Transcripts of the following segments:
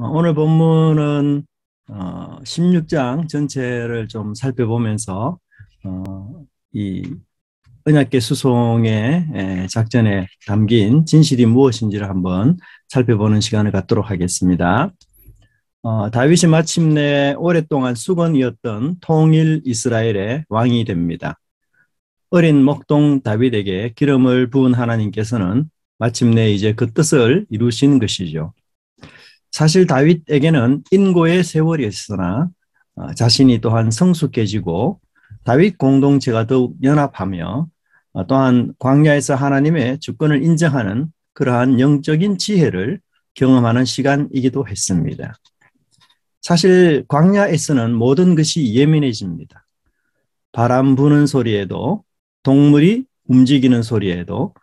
오늘 본문은 16장 전체를 좀 살펴보면서 이 언약궤 수송의 작전에 담긴 진실이 무엇인지를 한번 살펴보는 시간을 갖도록 하겠습니다. 다윗이 마침내 오랫동안 수건이었던 통일 이스라엘의 왕이 됩니다. 어린 목동 다윗에게 기름을 부은 하나님께서는 마침내 이제 그 뜻을 이루신 것이죠. 사실 다윗에게는 인고의 세월이 있으나 자신이 또한 성숙해지고 다윗 공동체가 더욱 연합하며 또한 광야에서 하나님의 주권을 인정하는 그러한 영적인 지혜를 경험하는 시간이기도 했습니다. 사실 광야에서는 모든 것이 예민해집니다. 바람 부는 소리에도, 동물이 움직이는 소리에도,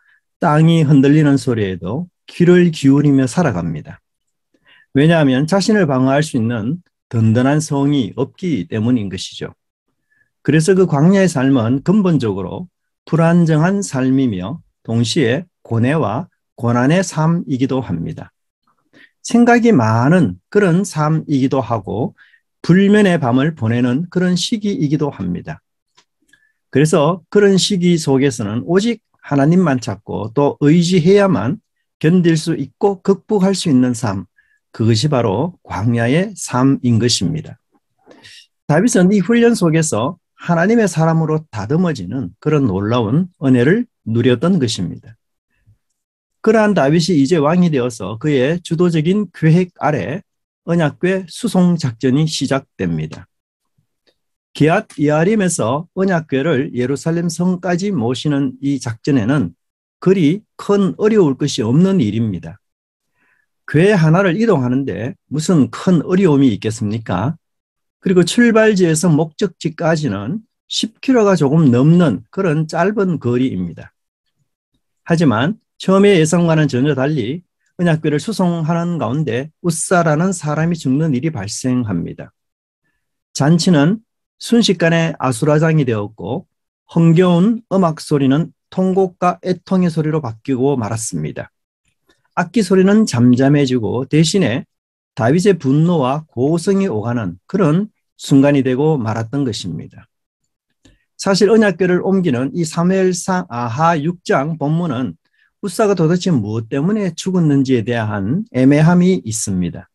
땅이 흔들리는 소리에도 귀를 기울이며 살아갑니다. 왜냐하면 자신을 방어할 수 있는 든든한 성이 없기 때문인 것이죠. 그래서 그 광야의 삶은 근본적으로 불안정한 삶이며 동시에 고뇌와 고난의 삶이기도 합니다. 생각이 많은 그런 삶이기도 하고 불면의 밤을 보내는 그런 시기이기도 합니다. 그래서 그런 시기 속에서는 오직 하나님만 찾고 또 의지해야만 견딜 수 있고 극복할 수 있는 삶, 그것이 바로 광야의 삶인 것입니다. 다윗은 이 훈련 속에서 하나님의 사람으로 다듬어지는 그런 놀라운 은혜를 누렸던 것입니다. 그러한 다윗이 이제 왕이 되어서 그의 주도적인 계획 아래 언약궤 수송 작전이 시작됩니다. 기앗 여아림에서 언약궤를 예루살렘 성까지 모시는 이 작전에는 그리 큰 어려울 것이 없는 일입니다. 궤 하나를 이동하는데 무슨 큰 어려움이 있겠습니까? 그리고 출발지에서 목적지까지는 10km가 조금 넘는 그런 짧은 거리입니다. 하지만 처음의 예상과는 전혀 달리 언약궤를 수송하는 가운데 웃사라는 사람이 죽는 일이 발생합니다. 잔치는 순식간에 아수라장이 되었고 흥겨운 음악 소리는 통곡과 애통의 소리로 바뀌고 말았습니다. 악기 소리는 잠잠해지고 대신에 다윗의 분노와 고성이 오가는 그런 순간이 되고 말았던 것입니다. 사실 언약궤를 옮기는 이 사무엘상 아하 6장 본문은 웃사가 도대체 무엇 때문에 죽었는지에 대한 애매함이 있습니다.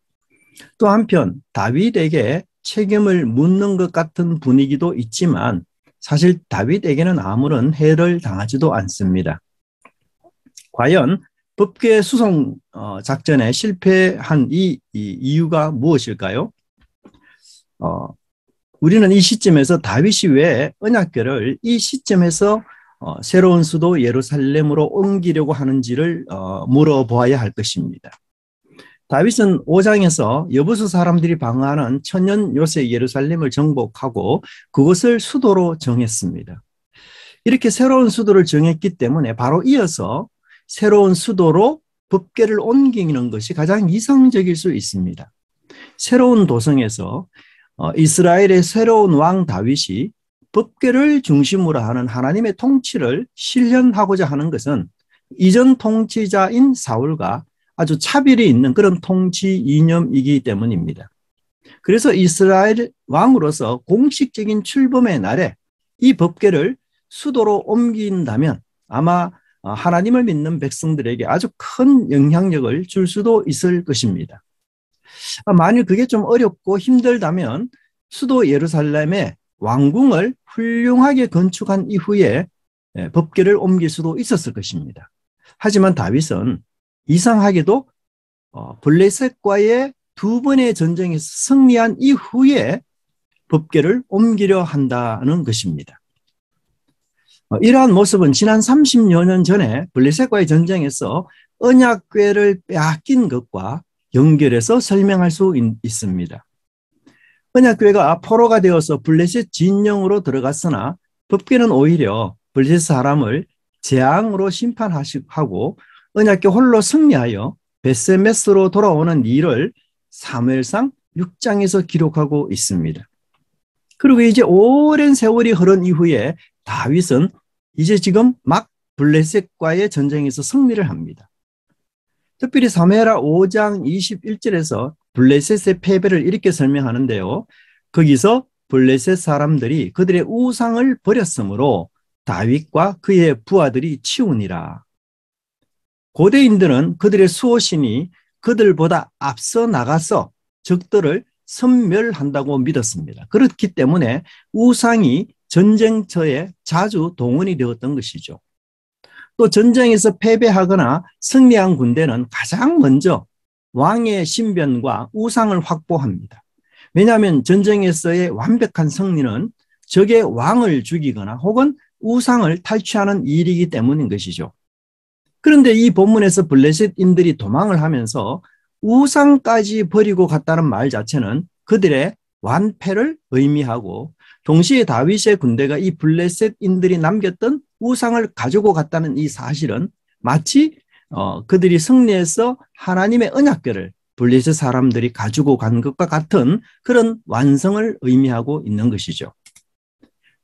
또 한편 다윗에게 책임을 묻는 것 같은 분위기도 있지만 사실 다윗에게는 아무런 해를 당하지도 않습니다. 과연 법궤 수송 작전에 실패한 이 이유가 무엇일까요? 우리는 이 시점에서 다윗이 왜 언약궤를 이 시점에서 새로운 수도 예루살렘으로 옮기려고 하는지를 물어보아야 할 것입니다. 다윗은 5장에서 여부수 사람들이 방어하는 천년 요새 예루살렘을 정복하고 그것을 수도로 정했습니다. 이렇게 새로운 수도를 정했기 때문에 바로 이어서 새로운 수도로 법궤를 옮기는 것이 가장 이상적일 수 있습니다. 새로운 도성에서 이스라엘의 새로운 왕 다윗이 법궤를 중심으로 하는 하나님의 통치를 실현하고자 하는 것은 이전 통치자인 사울과 아주 차별이 있는 그런 통치 이념이기 때문입니다. 그래서 이스라엘 왕으로서 공식적인 출범의 날에 이 법궤를 수도로 옮긴다면 아마 하나님을 믿는 백성들에게 아주 큰 영향력을 줄 수도 있을 것입니다. 만일 그게 좀 어렵고 힘들다면 수도 예루살렘에 왕궁을 훌륭하게 건축한 이후에 법궤를 옮길 수도 있었을 것입니다. 하지만 다윗은 이상하게도 블레셋과의 두 번의 전쟁에서 승리한 이후에 법궤를 옮기려 한다는 것입니다. 이러한 모습은 지난 30여 년 전에 블레셋과의 전쟁에서 언약궤를 빼앗긴 것과 연결해서 설명할 수 있습니다. 언약궤가 포로가 되어서 블레셋 진영으로 들어갔으나 법궤는 오히려 블레셋 사람을 재앙으로 심판하고 언약궤 홀로 승리하여 베세메스로 돌아오는 일을 사무엘상 6장에서 기록하고 있습니다. 그리고 이제 오랜 세월이 흐른 이후에 다윗은 이제 지금 막 블레셋과의 전쟁에서 승리를 합니다. 특별히 사무엘하 5장 21절에서 블레셋의 패배를 이렇게 설명하는데요. 거기서 블레셋 사람들이 그들의 우상을 버렸으므로 다윗과 그의 부하들이 치우니라. 고대인들은 그들의 수호신이 그들보다 앞서 나가서 적들을 섬멸한다고 믿었습니다. 그렇기 때문에 우상이 전쟁터에 자주 동원이 되었던 것이죠. 또 전쟁에서 패배하거나 승리한 군대는 가장 먼저 왕의 신변과 우상을 확보합니다. 왜냐하면 전쟁에서의 완벽한 승리는 적의 왕을 죽이거나 혹은 우상을 탈취하는 일이기 때문인 것이죠. 그런데 이 본문에서 블레셋인들이 도망을 하면서 우상까지 버리고 갔다는 말 자체는 그들의 완패를 의미하고 동시에 다윗의 군대가 이 블레셋인들이 남겼던 우상을 가지고 갔다는 이 사실은 마치 그들이 승리해서 하나님의 언약궤를 블레셋 사람들이 가지고 간 것과 같은 그런 완성을 의미하고 있는 것이죠.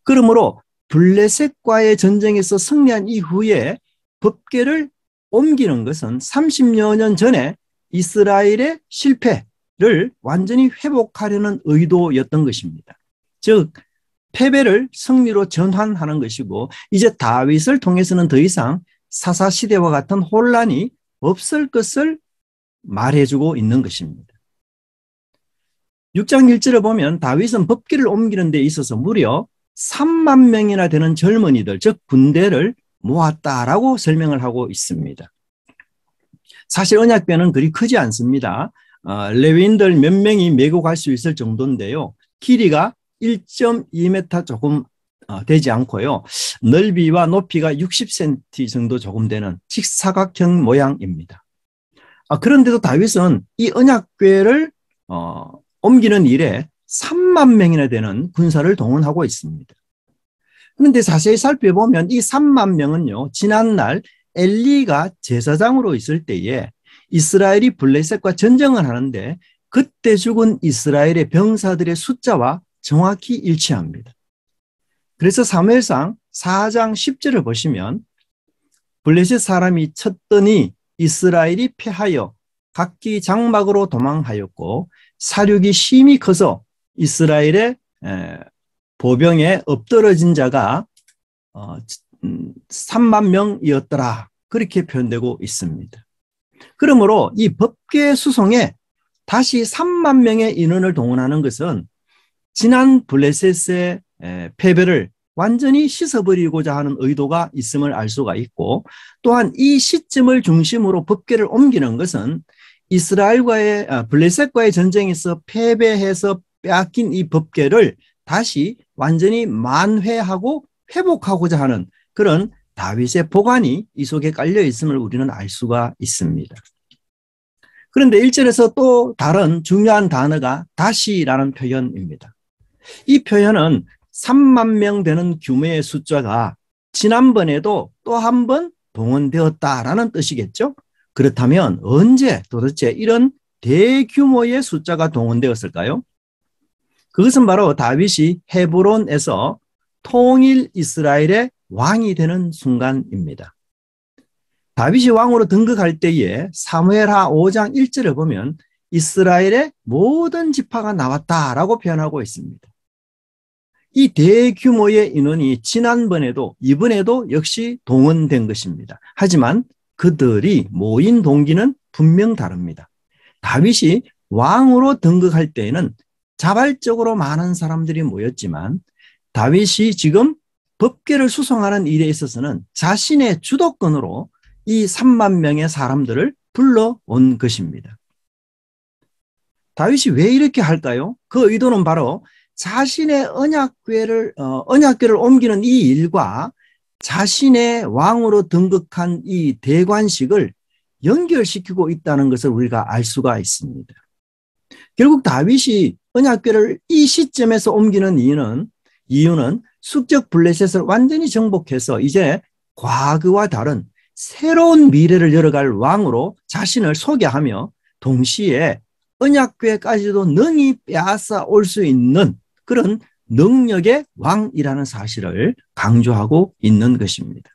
그러므로 블레셋과의 전쟁에서 승리한 이후에 법궤를 옮기는 것은 30여 년 전에 이스라엘의 실패를 완전히 회복하려는 의도였던 것입니다. 즉 패배를 승리로 전환하는 것이고 이제 다윗을 통해서는 더 이상 사사시대와 같은 혼란이 없을 것을 말해주고 있는 것입니다. 6장 1절을 보면 다윗은 법궤를 옮기는 데 있어서 무려 3만 명이나 되는 젊은이들, 즉 군대를 모았다라고 설명을 하고 있습니다. 사실 언약궤는 그리 크지 않습니다. 레위인들 몇 명이 메고 갈 수 있을 정도인데요. 길이가 1.2m 조금 되지 않고요. 넓이와 높이가 60cm 정도 조금 되는 직사각형 모양입니다. 그런데도 다윗은 이 언약궤를 옮기는 일에 3만 명이나 되는 군사를 동원하고 있습니다. 그런데 자세히 살펴보면 이 3만 명은요, 지난날 엘리가 제사장으로 있을 때에 이스라엘이 블레셋과 전쟁을 하는데 그때 죽은 이스라엘의 병사들의 숫자와 정확히 일치합니다. 그래서 사무엘상 4장 10절을 보시면 블레셋 사람이 쳤더니 이스라엘이 패하여 각기 장막으로 도망하였고 사륙이 심히 커서 이스라엘의 보병에 엎드러진 자가 3만 명이었더라. 그렇게 표현되고 있습니다. 그러므로 이 법궤 수송에 다시 3만 명의 인원을 동원하는 것은 지난 블레셋의 패배를 완전히 씻어버리고자 하는 의도가 있음을 알 수가 있고 또한 이 시점을 중심으로 법궤를 옮기는 것은 이스라엘과의 블레셋과의 전쟁에서 패배해서 빼앗긴 이 법궤를 다시 완전히 만회하고 회복하고자 하는 그런 다윗의 보관이 이 속에 깔려 있음을 우리는 알 수가 있습니다. 그런데 1절에서 또 다른 중요한 단어가 다시라는 표현입니다. 이 표현은 3만 명 되는 규모의 숫자가 지난번에도 또 한 번 동원되었다라는 뜻이겠죠. 그렇다면 언제 도대체 이런 대규모의 숫자가 동원되었을까요? 그것은 바로 다윗이 헤브론에서 통일 이스라엘의 왕이 되는 순간입니다. 다윗이 왕으로 등극할 때에 사무엘하 5장 1절을 보면 이스라엘의 모든 지파가 나왔다라고 표현하고 있습니다. 이 대규모의 인원이 지난번에도 이번에도 역시 동원된 것입니다. 하지만 그들이 모인 동기는 분명 다릅니다. 다윗이 왕으로 등극할 때에는 자발적으로 많은 사람들이 모였지만 다윗이 지금 법궤를 수송하는 일에 있어서는 자신의 주도권으로 이 3만 명의 사람들을 불러온 것입니다. 다윗이 왜 이렇게 할까요? 그 의도는 바로 자신의 언약궤를 옮기는 이 일과 자신의 왕으로 등극한 이 대관식을 연결시키고 있다는 것을 우리가 알 수가 있습니다. 결국 다윗이 언약궤를 이 시점에서 옮기는 이유는 숙적 블레셋을 완전히 정복해서 이제 과거와 다른 새로운 미래를 열어갈 왕으로 자신을 소개하며 동시에 언약궤까지도 능히 빼앗아 올 수 있는 그런 능력의 왕이라는 사실을 강조하고 있는 것입니다.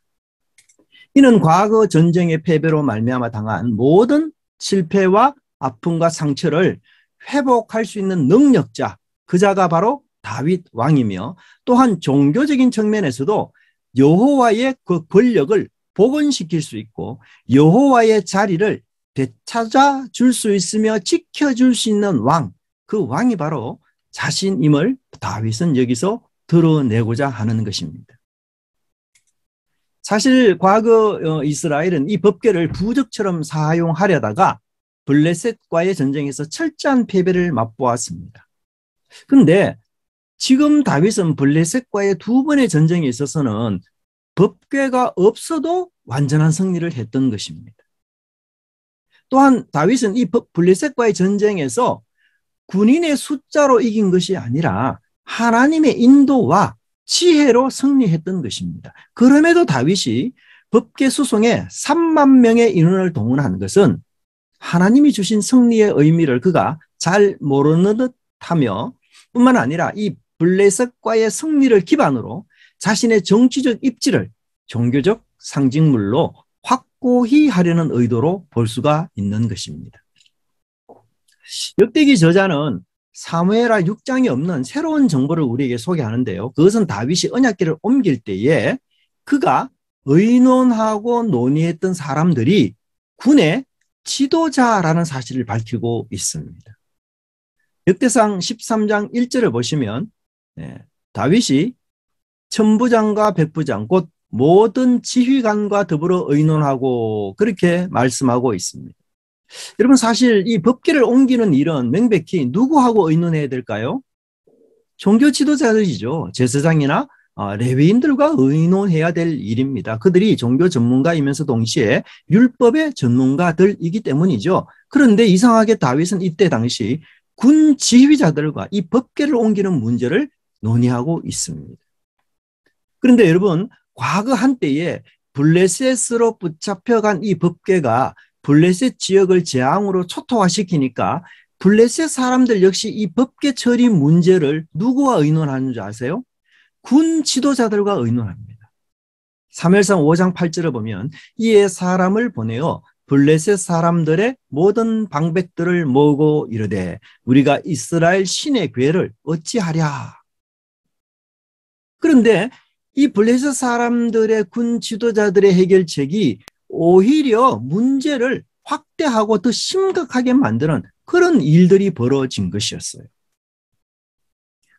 이는 과거 전쟁의 패배로 말미암아 당한 모든 실패와 아픔과 상처를 회복할 수 있는 능력자, 그 자가 바로 다윗 왕이며, 또한 종교적인 측면에서도 여호와의 그 권력을 복원시킬 수 있고 여호와의 자리를 되찾아 줄 수 있으며 지켜줄 수 있는 왕, 그 왕이 바로 자신임을 다윗은 여기서 드러내고자 하는 것입니다. 사실 과거 이스라엘은 이 법궤를 부적처럼 사용하려다가 블레셋과의 전쟁에서 철저한 패배를 맛보았습니다. 그런데 지금 다윗은 블레셋과의 두 번의 전쟁에 있어서는 법궤가 없어도 완전한 승리를 했던 것입니다. 또한 다윗은 이 블레셋과의 전쟁에서 군인의 숫자로 이긴 것이 아니라 하나님의 인도와 지혜로 승리했던 것입니다. 그럼에도 다윗이 법궤 수송에 3만 명의 인원을 동원한 것은 하나님이 주신 승리의 의미를 그가 잘 모르는 듯하며, 뿐만 아니라 이 블레셋과의 승리를 기반으로 자신의 정치적 입지를 종교적 상징물로 확고히 하려는 의도로 볼 수가 있는 것입니다. 역대기 저자는 사무엘하 6장이 없는 새로운 정보를 우리에게 소개하는데요. 그것은 다윗이 언약궤를 옮길 때에 그가 의논하고 논의했던 사람들이 군의 지도자라는 사실을 밝히고 있습니다. 역대상 13장 1절을 보시면 다윗이 천부장과 백부장 곧 모든 지휘관과 더불어 의논하고 그렇게 말씀하고 있습니다. 여러분, 사실 이 법궤를 옮기는 일은 명백히 누구하고 의논해야 될까요? 종교 지도자들이죠. 제사장이나 레위인들과 의논해야 될 일입니다. 그들이 종교 전문가이면서 동시에 율법의 전문가들이기 때문이죠. 그런데 이상하게 다윗은 이때 당시 군 지휘자들과 이 법궤를 옮기는 문제를 논의하고 있습니다. 그런데 여러분, 과거 한때에 블레셋으로 붙잡혀간 이 법궤가 블레셋 지역을 재앙으로 초토화시키니까 블레셋 사람들 역시 이 법궤 처리 문제를 누구와 의논하는 줄 아세요? 군 지도자들과 의논합니다. 사무엘상 5장 8절을 보면 이에 사람을 보내어 블레셋 사람들의 모든 방백들을 모으고 이르되 우리가 이스라엘 신의 궤를 어찌하랴. 그런데 이 블레셋 사람들의 군 지도자들의 해결책이 오히려 문제를 확대하고 더 심각하게 만드는 그런 일들이 벌어진 것이었어요.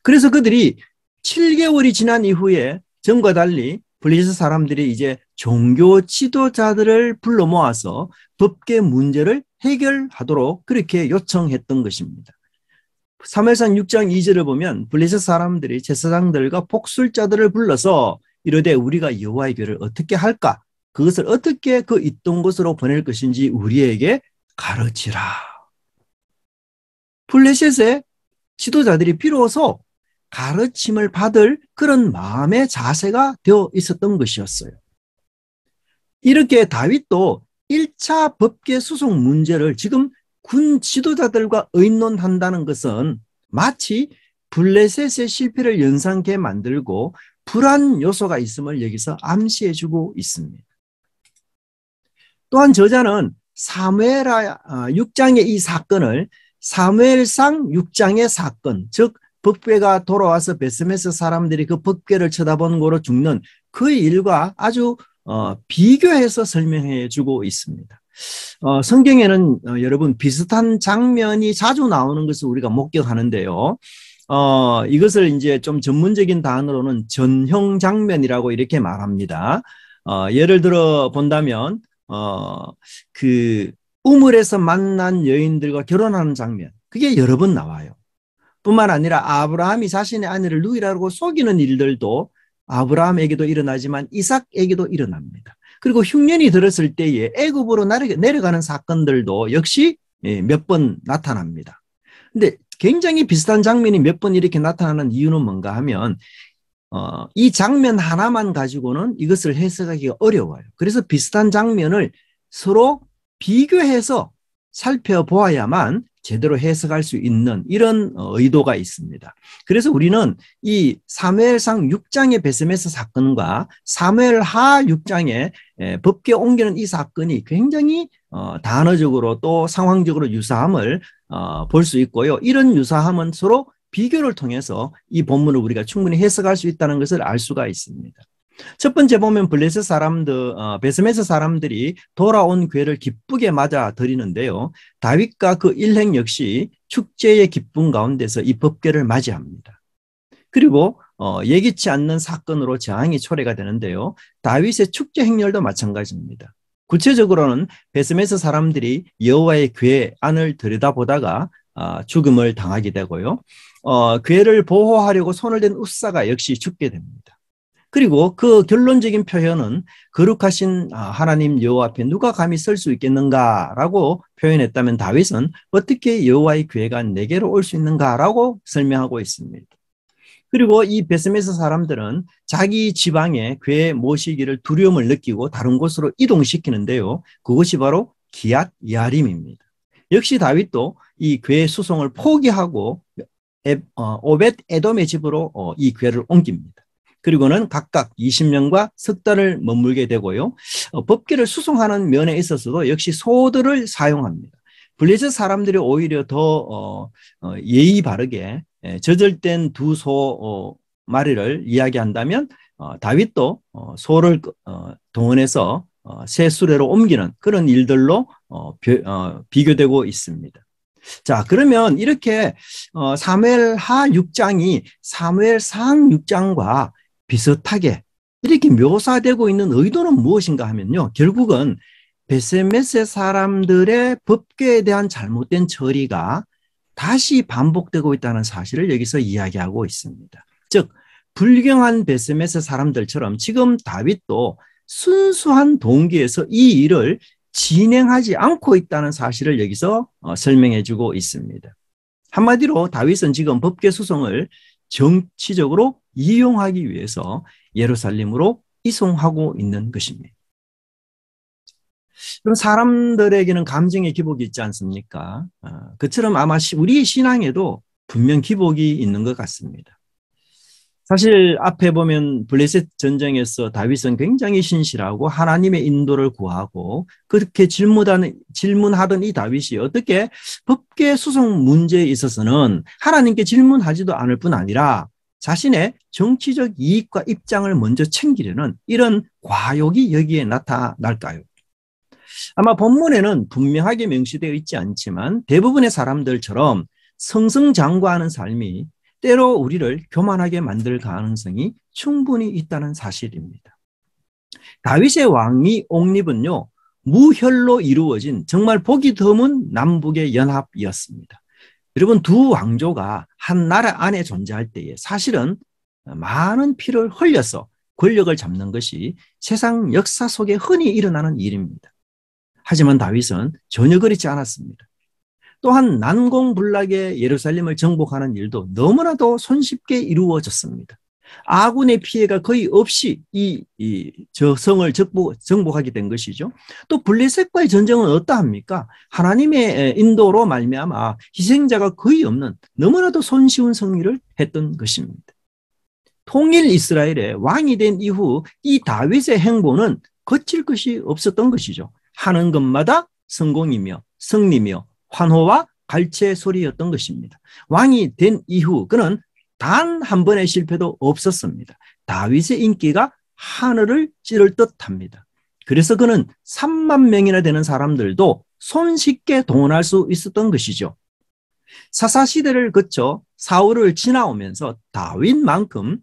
그래서 그들이 7개월이 지난 이후에 전과 달리 블레셋 사람들이 이제 종교 지도자들을 불러 모아서 법궤 문제를 해결하도록 그렇게 요청했던 것입니다. 사무엘상 6장 2절을 보면 블레셋 사람들이 제사장들과 복술자들을 불러서 이르되 우리가 여호와의 궤를 어떻게 할까? 그것을 어떻게 그 있던 곳으로 보낼 것인지 우리에게 가르치라. 블레셋의 지도자들이 비로소 가르침을 받을 그런 마음의 자세가 되어 있었던 것이었어요. 이렇게 다윗도 1차 법궤 수송 문제를 지금 군 지도자들과 의논한다는 것은 마치 블레셋의 실패를 연상케 만들고 불안 요소가 있음을 여기서 암시해주고 있습니다. 또한 저자는 사무엘하 6장의 이 사건을 사무엘상 6장의 사건, 즉 법궤가 돌아와서 베스메스 사람들이 그 법궤를 쳐다보는 거로 죽는 그 일과 아주 비교해서 설명해 주고 있습니다. 성경에는 여러분 비슷한 장면이 자주 나오는 것을 우리가 목격하는데요. 이것을 이제 좀 전문적인 단어로는 전형 장면이라고 이렇게 말합니다. 예를 들어 본다면 그 우물에서 만난 여인들과 결혼하는 장면, 그게 여러 번 나와요. 뿐만 아니라 아브라함이 자신의 아내를 누이라고 속이는 일들도 아브라함에게도 일어나지만 이삭에게도 일어납니다. 그리고 흉년이 들었을 때에 애굽으로 내려가는 사건들도 역시 몇 번 나타납니다. 근데 굉장히 비슷한 장면이 몇 번 이렇게 나타나는 이유는 뭔가 하면 이 장면 하나만 가지고는 이것을 해석하기가 어려워요. 그래서 비슷한 장면을 서로 비교해서 살펴보아야만 제대로 해석할 수 있는 이런 의도가 있습니다. 그래서 우리는 이 사무엘상 6장의 베스메스 사건과 사무엘하 6장의 법궤 옮기는 이 사건이 굉장히 단어적으로 또 상황적으로 유사함을 볼 수 있고요. 이런 유사함은 서로 비교를 통해서 이 본문을 우리가 충분히 해석할 수 있다는 것을 알 수가 있습니다. 첫 번째 보면 블레셋 사람들, 베스메스 사람들이 돌아온 괴를 기쁘게 맞아 드리는데요. 다윗과 그 일행 역시 축제의 기쁨 가운데서 이 법궤를 맞이합니다. 그리고 예기치 않는 사건으로 재앙이 초래가 되는데요. 다윗의 축제 행렬도 마찬가지입니다. 구체적으로는 베스메스 사람들이 여호와의 궤 안을 들여다보다가 죽음을 당하게 되고요. 궤를 보호하려고 손을 댄 웃사가 역시 죽게 됩니다. 그리고 그 결론적인 표현은 거룩하신 하나님 여호와 앞에 누가 감히 설 수 있겠는가라고 표현했다면 다윗은 어떻게 여호와의 궤가 내게로 올 수 있는가라고 설명하고 있습니다. 그리고 이 베스메스 사람들은 자기 지방에 궤 모시기를 두려움을 느끼고 다른 곳으로 이동시키는데요. 그것이 바로 기앗 야림입니다. 역시 다윗도 이 궤 수송을 포기하고 오벳 에돔의 집으로 이 궤를 옮깁니다. 그리고는 각각 20년과 석 달을 머물게 되고요. 법궤를 수송하는 면에 있어서도 역시 소들을 사용합니다. 블레셋 사람들이 오히려 더 예의 바르게 젖을된 두 소 마리를 이야기한다면 다윗도 소를 동원해서 새 수레로 옮기는 그런 일들로 비교되고 있습니다. 자, 그러면 이렇게 사무엘하 6장이 사무엘상 6장과 비슷하게 이렇게 묘사되고 있는 의도는 무엇인가 하면요. 결국은 베세메세 사람들의 법궤에 대한 잘못된 처리가 다시 반복되고 있다는 사실을 여기서 이야기하고 있습니다. 즉 불경한 베세메세 사람들처럼 지금 다윗도 순수한 동기에서 이 일을 진행하지 않고 있다는 사실을 여기서 설명해 주고 있습니다. 한마디로 다윗은 지금 법궤 수송을 정치적으로 이용하기 위해서 예루살렘으로 이송하고 있는 것입니다. 그럼 사람들에게는 감정의 기복이 있지 않습니까? 그처럼 아마 우리 신앙에도 분명 기복이 있는 것 같습니다. 사실 앞에 보면 블레셋 전쟁에서 다윗은 굉장히 신실하고 하나님의 인도를 구하고 그렇게 질문하던 이 다윗이 어떻게 법궤 수송 문제에 있어서는 하나님께 질문하지도 않을 뿐 아니라 자신의 정치적 이익과 입장을 먼저 챙기려는 이런 과욕이 여기에 나타날까요? 아마 본문에는 분명하게 명시되어 있지 않지만 대부분의 사람들처럼 승승장구하는 삶이 때로 우리를 교만하게 만들 가능성이 충분히 있다는 사실입니다. 다윗의 왕위 옹립은요, 무혈로 이루어진 정말 보기 드문 남북의 연합이었습니다. 여러분, 두 왕조가 한 나라 안에 존재할 때에 사실은 많은 피를 흘려서 권력을 잡는 것이 세상 역사 속에 흔히 일어나는 일입니다. 하지만 다윗은 전혀 그렇지 않았습니다. 또한 난공불락의 예루살렘을 정복하는 일도 너무나도 손쉽게 이루어졌습니다. 아군의 피해가 거의 없이 저 성을 정복하게 된 것이죠. 또 블레셋과의 전쟁은 어떠합니까? 하나님의 인도로 말미암아 희생자가 거의 없는 너무나도 손쉬운 승리를 했던 것입니다. 통일 이스라엘의 왕이 된 이후 이 다윗의 행보는 거칠 것이 없었던 것이죠. 하는 것마다 성공이며 승리며 환호와 갈채 소리였던 것입니다. 왕이 된 이후 그는 단 한 번의 실패도 없었습니다. 다윗의 인기가 하늘을 찌를 듯합니다. 그래서 그는 3만 명이나 되는 사람들도 손쉽게 동원할 수 있었던 것이죠. 사사시대를 거쳐 사울을 지나오면서 다윗만큼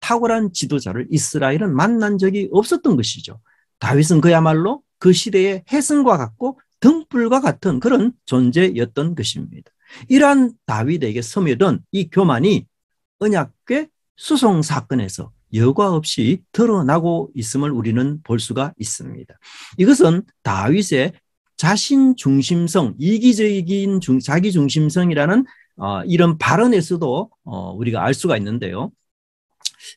탁월한 지도자를 이스라엘은 만난 적이 없었던 것이죠. 다윗은 그야말로 그 시대의 혜성과 같고 등불과 같은 그런 존재였던 것입니다. 이러한 다윗에게 스며든 이 교만이 언약궤 수송 사건에서 여과 없이 드러나고 있음을 우리는 볼 수가 있습니다. 이것은 다윗의 자신 중심성, 이기적인 자기 중심성이라는 이런 발언에서도 우리가 알 수가 있는데요.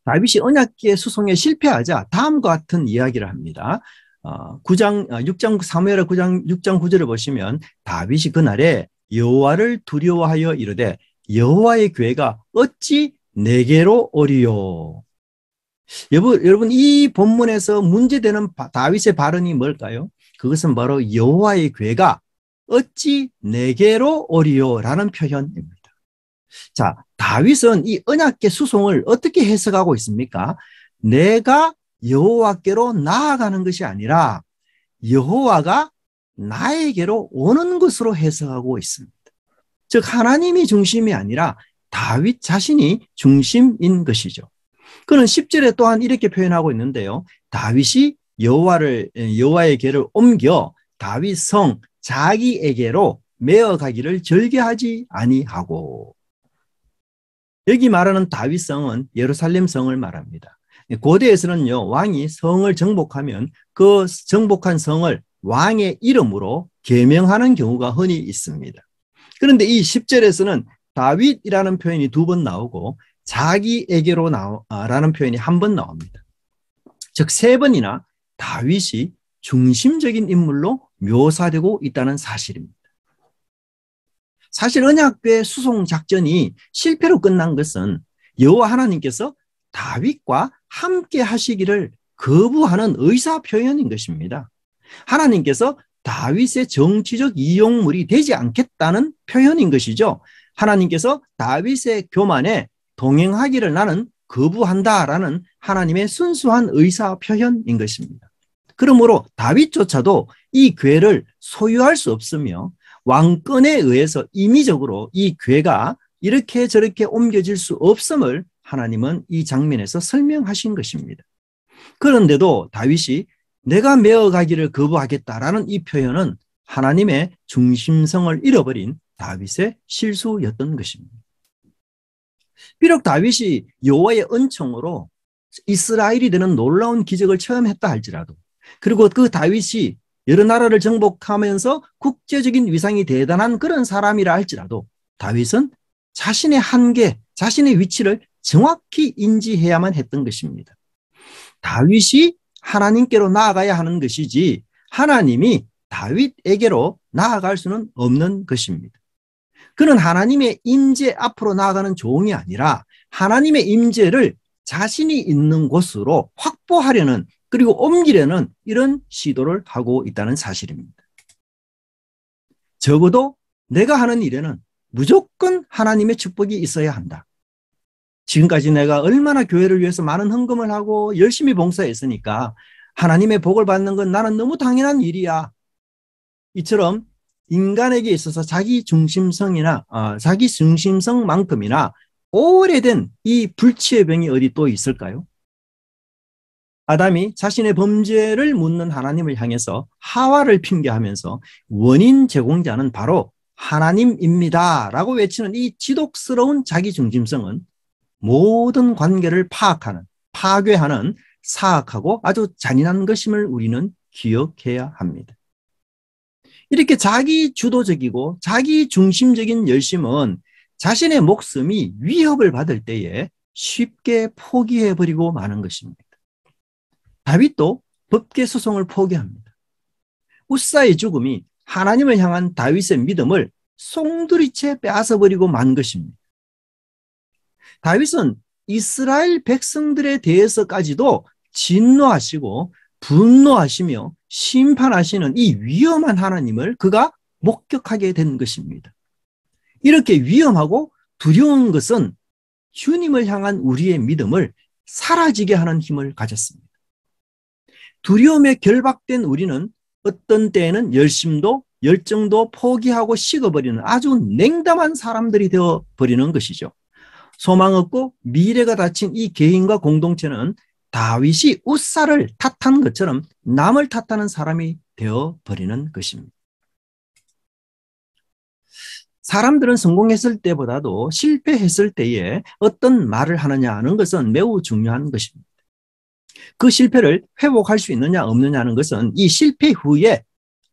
다윗이 언약궤 수송에 실패하자 다음과 같은 이야기를 합니다. 6장 사무엘하 9장 6장 9절을 보시면 다윗이 그날에 여호와를 두려워하여 이르되 여호와의 궤가 어찌 내게로 오리요. 여러분 이 본문에서 문제되는 다윗의 발언이 뭘까요? 그것은 바로 여호와의 궤가 어찌 내게로 오리요라는 표현입니다. 자, 다윗은 이 언약궤 수송을 어떻게 해석하고 있습니까? 내가 여호와께로 나아가는 것이 아니라 여호와가 나에게로 오는 것으로 해석하고 있습니다. 즉 하나님이 중심이 아니라 다윗 자신이 중심인 것이죠. 그는 10절에 또한 이렇게 표현하고 있는데요. 다윗이 여호와의 궤를 옮겨 다윗 성 자기에게로 메어가기를 절개하지 아니하고. 여기 말하는 다윗 성은 예루살렘 성을 말합니다. 고대에서는요, 왕이 성을 정복하면 그 정복한 성을 왕의 이름으로 계명하는 경우가 흔히 있습니다. 그런데 이 10절에서는 다윗이라는 표현이 2번 나오고 자기에게로 라는 표현이 1번 나옵니다. 즉 3번이나 다윗이 중심적인 인물로 묘사되고 있다는 사실입니다. 사실 언약궤 수송 작전이 실패로 끝난 것은 여호와 하나님께서 다윗과 함께 하시기를 거부하는 의사 표현인 것입니다. 하나님께서 다윗의 정치적 이용물이 되지 않겠다는 표현인 것이죠. 하나님께서 다윗의 교만에 동행하기를 나는 거부한다라는 하나님의 순수한 의사 표현인 것입니다. 그러므로 다윗조차도 이 궤를 소유할 수 없으며 왕권에 의해서 임의적으로 이 궤가 이렇게 저렇게 옮겨질 수 없음을 하나님은 이 장면에서 설명하신 것입니다. 그런데도 다윗이 내가 메어가기를 거부하겠다라는 이 표현은 하나님의 중심성을 잃어버린 다윗의 실수였던 것입니다. 비록 다윗이 여호와의 은총으로 이스라엘이 되는 놀라운 기적을 체험했다 할지라도, 그리고 그 다윗이 여러 나라를 정복하면서 국제적인 위상이 대단한 그런 사람이라 할지라도 다윗은 자신의 한계, 자신의 위치를 정확히 인지해야만 했던 것입니다. 다윗이 하나님께로 나아가야 하는 것이지 하나님이 다윗에게로 나아갈 수는 없는 것입니다. 그는 하나님의 임재 앞으로 나아가는 종이 아니라 하나님의 임재를 자신이 있는 곳으로 확보하려는, 그리고 옮기려는 이런 시도를 하고 있다는 사실입니다. 적어도 내가 하는 일에는 무조건 하나님의 축복이 있어야 한다. 지금까지 내가 얼마나 교회를 위해서 많은 헌금을 하고 열심히 봉사했으니까 하나님의 복을 받는 건 나는 너무 당연한 일이야. 이처럼 인간에게 있어서 자기 중심성만큼이나 오래된 이 불치의 병이 어디 또 있을까요? 아담이 자신의 범죄를 묻는 하나님을 향해서 하와를 핑계하면서 원인 제공자는 바로 하나님입니다 라고 외치는 이 지독스러운 자기 중심성은 모든 관계를 파괴하는 사악하고 아주 잔인한 것임을 우리는 기억해야 합니다. 이렇게 자기 주도적이고 자기 중심적인 열심은 자신의 목숨이 위협을 받을 때에 쉽게 포기해버리고 마는 것입니다. 다윗도 법궤 수송을 포기합니다. 우사의 죽음이 하나님을 향한 다윗의 믿음을 송두리째 빼앗아버리고 만 것입니다. 다윗은 이스라엘 백성들에 대해서까지도 진노하시고 분노하시며 심판하시는 이 위험한 하나님을 그가 목격하게 된 것입니다. 이렇게 위험하고 두려운 것은 주님을 향한 우리의 믿음을 사라지게 하는 힘을 가졌습니다. 두려움에 결박된 우리는 어떤 때에는 열정도 포기하고 식어버리는 아주 냉담한 사람들이 되어버리는 것이죠. 소망 없고 미래가 닫힌 이 개인과 공동체는 다윗이 우사를 탓한 것처럼 남을 탓하는 사람이 되어버리는 것입니다. 사람들은 성공했을 때보다도 실패했을 때에 어떤 말을 하느냐 하는 것은 매우 중요한 것입니다. 그 실패를 회복할 수 있느냐 없느냐는 것은 이 실패 후에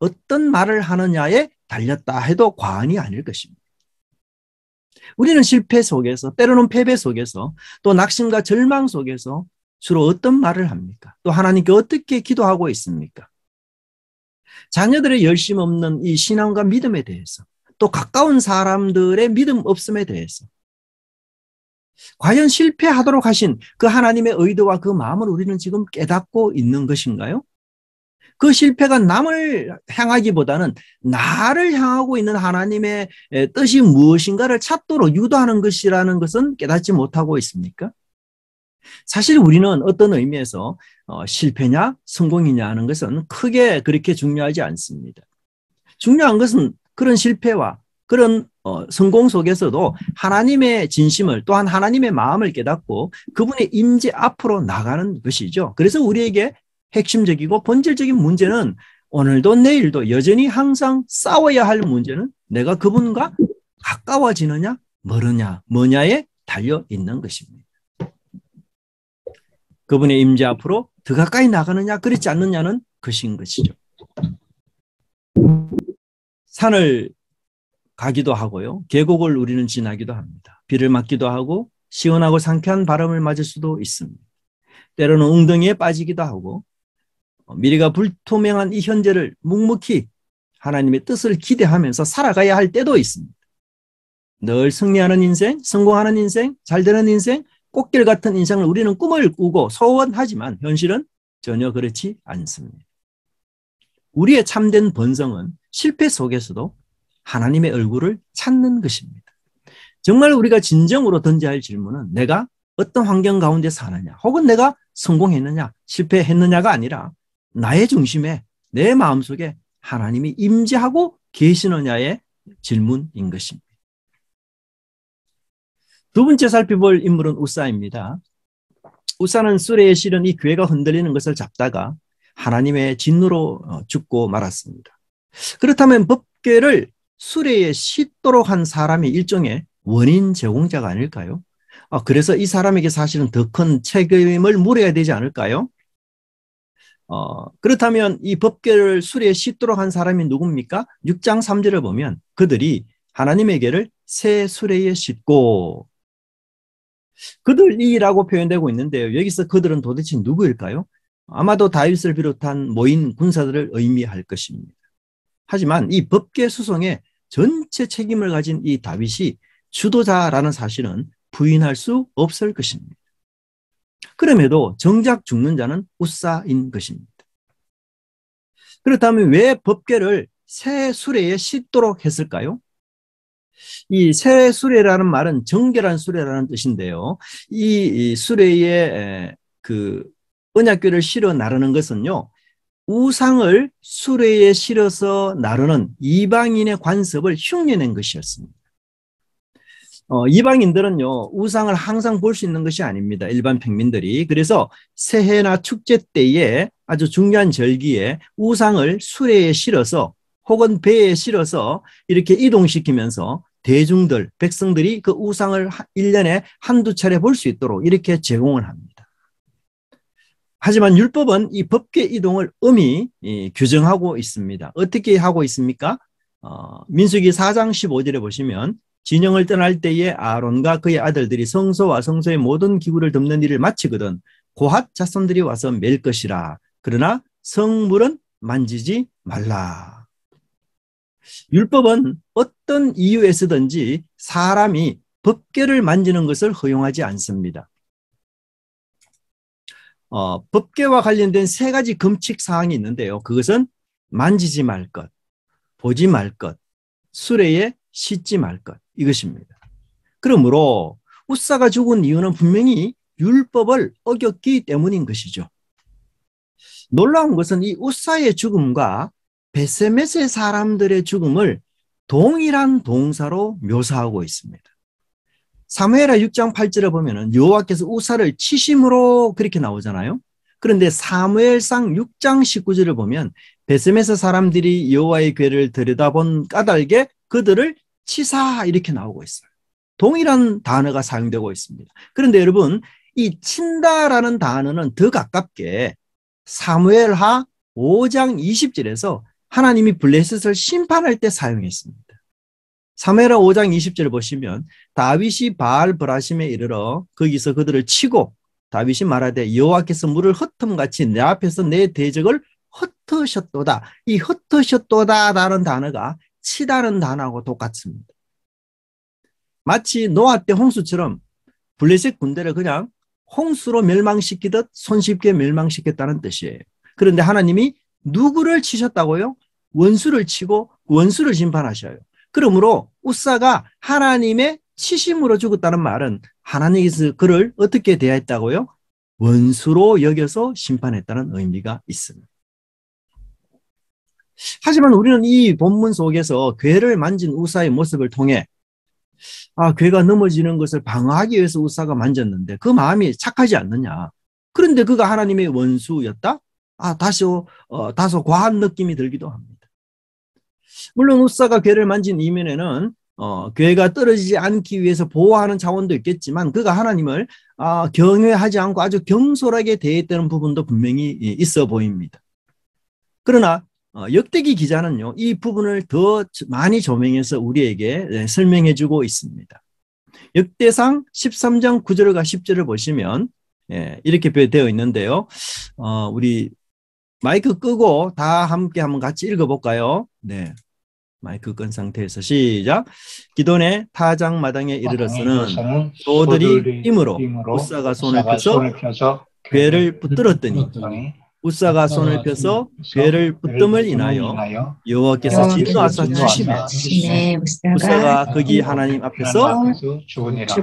어떤 말을 하느냐에 달렸다 해도 과언이 아닐 것입니다. 우리는 실패 속에서, 때로는 패배 속에서, 또 낙심과 절망 속에서 주로 어떤 말을 합니까? 또 하나님께 어떻게 기도하고 있습니까? 자녀들의 열심 없는 이 신앙과 믿음에 대해서, 또 가까운 사람들의 믿음 없음에 대해서 과연 실패하도록 하신 그 하나님의 의도와 그 마음을 우리는 지금 깨닫고 있는 것인가요? 그 실패가 남을 향하기보다는 나를 향하고 있는 하나님의 뜻이 무엇인가를 찾도록 유도하는 것이라는 것은 깨닫지 못하고 있습니까? 사실 우리는 어떤 의미에서 실패냐 성공이냐 하는 것은 크게 그렇게 중요하지 않습니다. 중요한 것은 그런 실패와 그런 성공 속에서도 하나님의 진심을 또한 하나님의 마음을 깨닫고 그분의 임재 앞으로 나가는 것이죠. 그래서 우리에게 핵심적이고 본질적인 문제는 오늘도 내일도 여전히 항상 싸워야 할 문제는 내가 그분과 가까워지느냐 멀으냐 뭐냐에 달려 있는 것입니다. 그분의 임재 앞으로 더 가까이 나가느냐 그렇지 않느냐는 것인 것이죠. 산을 가기도 하고요. 계곡을 우리는 지나기도 합니다. 비를 맞기도 하고 시원하고 상쾌한 바람을 맞을 수도 있습니다. 때로는 웅덩이에 빠지기도 하고 미래가 불투명한 이 현재를 묵묵히 하나님의 뜻을 기대하면서 살아가야 할 때도 있습니다. 늘 승리하는 인생, 성공하는 인생, 잘되는 인생, 꽃길 같은 인생을 우리는 꿈을 꾸고 소원하지만 현실은 전혀 그렇지 않습니다. 우리의 참된 본성은 실패 속에서도 하나님의 얼굴을 찾는 것입니다. 정말 우리가 진정으로 던져야 할 질문은 내가 어떤 환경 가운데 사느냐 혹은 내가 성공했느냐 실패했느냐가 아니라 나의 중심에 내 마음속에 하나님이 임재하고 계시느냐의 질문인 것입니다. 두 번째 살펴볼 인물은 우사입니다. 우사는 수레에 실은 이 교회가 흔들리는 것을 잡다가 하나님의 진노로 죽고 말았습니다. 그렇다면 법궤를 수레에 싣도록 한 사람이 일종의 원인 제공자가 아닐까요? 그래서 이 사람에게 사실은 더 큰 책임을 물어야 되지 않을까요? 그렇다면 이 법궤를 수레에 싣도록 한 사람이 누굽니까? 6장 3절을 보면 그들이 하나님에게를 새 수레에 싣고 그들이라고 표현되고 있는데요. 여기서 그들은 도대체 누구일까요? 아마도 다윗을 비롯한 모인 군사들을 의미할 것입니다. 하지만 이 법궤 수송의 전체 책임을 가진 이 다윗이 주도자라는 사실은 부인할 수 없을 것입니다. 그럼에도 정작 죽는 자는 우사인 것입니다. 그렇다면 왜 법궤를 새 수레에 싣도록 했을까요? 이 새 수레라는 말은 정결한 수레라는 뜻인데요. 이 수레에 그 언약궤를 실어 나르는 것은요. 우상을 수레에 실어서 나르는 이방인의 관습을 흉내낸 것이었습니다. 이방인들은요 우상을 항상 볼 수 있는 것이 아닙니다. 일반 평민들이. 그래서 새해나 축제 때에 아주 중요한 절기에 우상을 수레에 실어서 혹은 배에 실어서 이렇게 이동시키면서 대중들, 백성들이 그 우상을 1년에 한두 차례 볼 수 있도록 이렇게 제공을 합니다. 하지만 율법은 이 법궤 이동을 엄히 규정하고 있습니다. 어떻게 하고 있습니까? 민수기 4장 15절에 보시면 진영을 떠날 때에 아론과 그의 아들들이 성소와 성소의 모든 기구를 덮는 일을 마치거든 고핫 자손들이 와서 맬 것이라. 그러나 성물은 만지지 말라. 율법은 어떤 이유에서든지 사람이 법궤를 만지는 것을 허용하지 않습니다. 법궤와 관련된 세 가지 금칙 사항이 있는데요. 그것은 만지지 말 것, 보지 말 것, 수레에 싣지 말 것, 이것입니다. 그러므로 우사가 죽은 이유는 분명히 율법을 어겼기 때문인 것이죠. 놀라운 것은 이 우사의 죽음과 베세메세 사람들의 죽음을 동일한 동사로 묘사하고 있습니다. 사무엘하 6장 8절에 보면은 여호와께서 우사를 치심으로 그렇게 나오잖아요. 그런데 사무엘상 6장 19절을 보면 베세메세 사람들이 여호와의 궤를 들여다본 까닭에 그들을 치사 이렇게 나오고 있어요. 동일한 단어가 사용되고 있습니다. 그런데 여러분 이 친다라는 단어는 더 가깝게 사무엘하 5장 20절에서 하나님이 블레셋을 심판할 때 사용했습니다. 사무엘하 5장 20절을 보시면 다윗이 바알 브라심에 이르러 거기서 그들을 치고 다윗이 말하되 여호와께서 물을 흩음같이 내 앞에서 내 대적을 흩으셨도다. 이 흩으셨도다라는 단어가 치다는 단어하고 똑같습니다. 마치 노아 때 홍수처럼 블레셋 군대를 그냥 홍수로 멸망시키듯 손쉽게 멸망시켰다는 뜻이에요. 그런데 하나님이 누구를 치셨다고요? 원수를 치고 원수를 심판하셔요. 그러므로 웃사가 하나님의 치심으로 죽었다는 말은 하나님께서 그를 어떻게 대했다고요? 원수로 여겨서 심판했다는 의미가 있습니다. 하지만 우리는 이 본문 속에서 괴를 만진 우사의 모습을 통해 괴가 넘어지는 것을 방어하기 위해서 우사가 만졌는데 그 마음이 착하지 않느냐. 그런데 그가 하나님의 원수였다? 다소 과한 느낌이 들기도 합니다. 물론 우사가 괴를 만진 이면에는 괴가 떨어지지 않기 위해서 보호하는 차원도 있겠지만 그가 하나님을 경외하지 않고 아주 경솔하게 대했다는 부분도 분명히 있어 보입니다. 그러나 역대기 기자는요, 이 부분을 더 많이 조명해서 우리에게 설명해 주고 있습니다. 역대상 13장 9절과 10절을 보시면 이렇게 되어 있는데요. 우리 마이크 끄고 다 함께 한번 같이 읽어볼까요? 네. 마이크 끈 상태에서 시작. 기돈의 타작마당에 이르러서는 소들이 힘으로 우사가 손을 펴서 괴를 붙들었더니 우사가 손을 펴서 괴를 붙듦을 인하여 여호와께서 진노하사 치심에 우사가 거기 하나님 앞에서 죽으니라.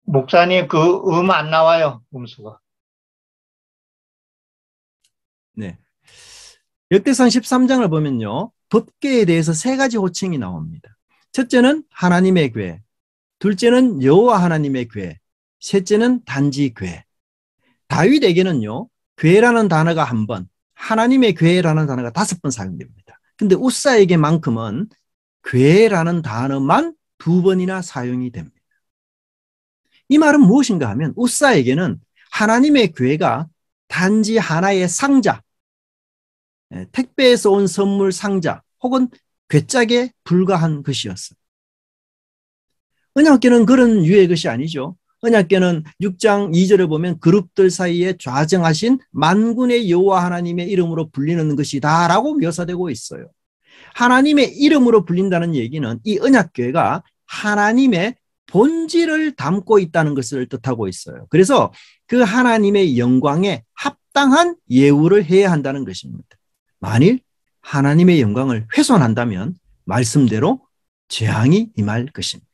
목사님, 그 안 나와요, 음수가. 네. 역대상 13장을 보면요. 법궤에 대해서 세 가지 호칭이 나옵니다. 첫째는 하나님의 궤, 둘째는 여호와 하나님의 궤, 셋째는 단지 궤. 다윗에게는요. 궤라는 단어가 한 번, 하나님의 궤라는 단어가 5번 사용됩니다. 근데 웃사에게만큼은 궤라는 단어만 2번이나 사용이 됩니다. 이 말은 무엇인가 하면 웃사에게는 하나님의 궤가 단지 하나의 상자, 택배에서 온 선물 상자 혹은 궤짝에 불과한 것이었어요. 언약궤는 그런 유의 것이 아니죠. 언약궤는 6장 2절을 보면 그룹들 사이에 좌정하신 만군의 여호와 하나님의 이름으로 불리는 것이다라고 묘사되고 있어요. 하나님의 이름으로 불린다는 얘기는 이 언약궤가 하나님의 본질을 담고 있다는 것을 뜻하고 있어요. 그래서 그 하나님의 영광에 합당한 예우를 해야 한다는 것입니다. 만일 하나님의 영광을 훼손한다면 말씀대로 재앙이 임할 것입니다.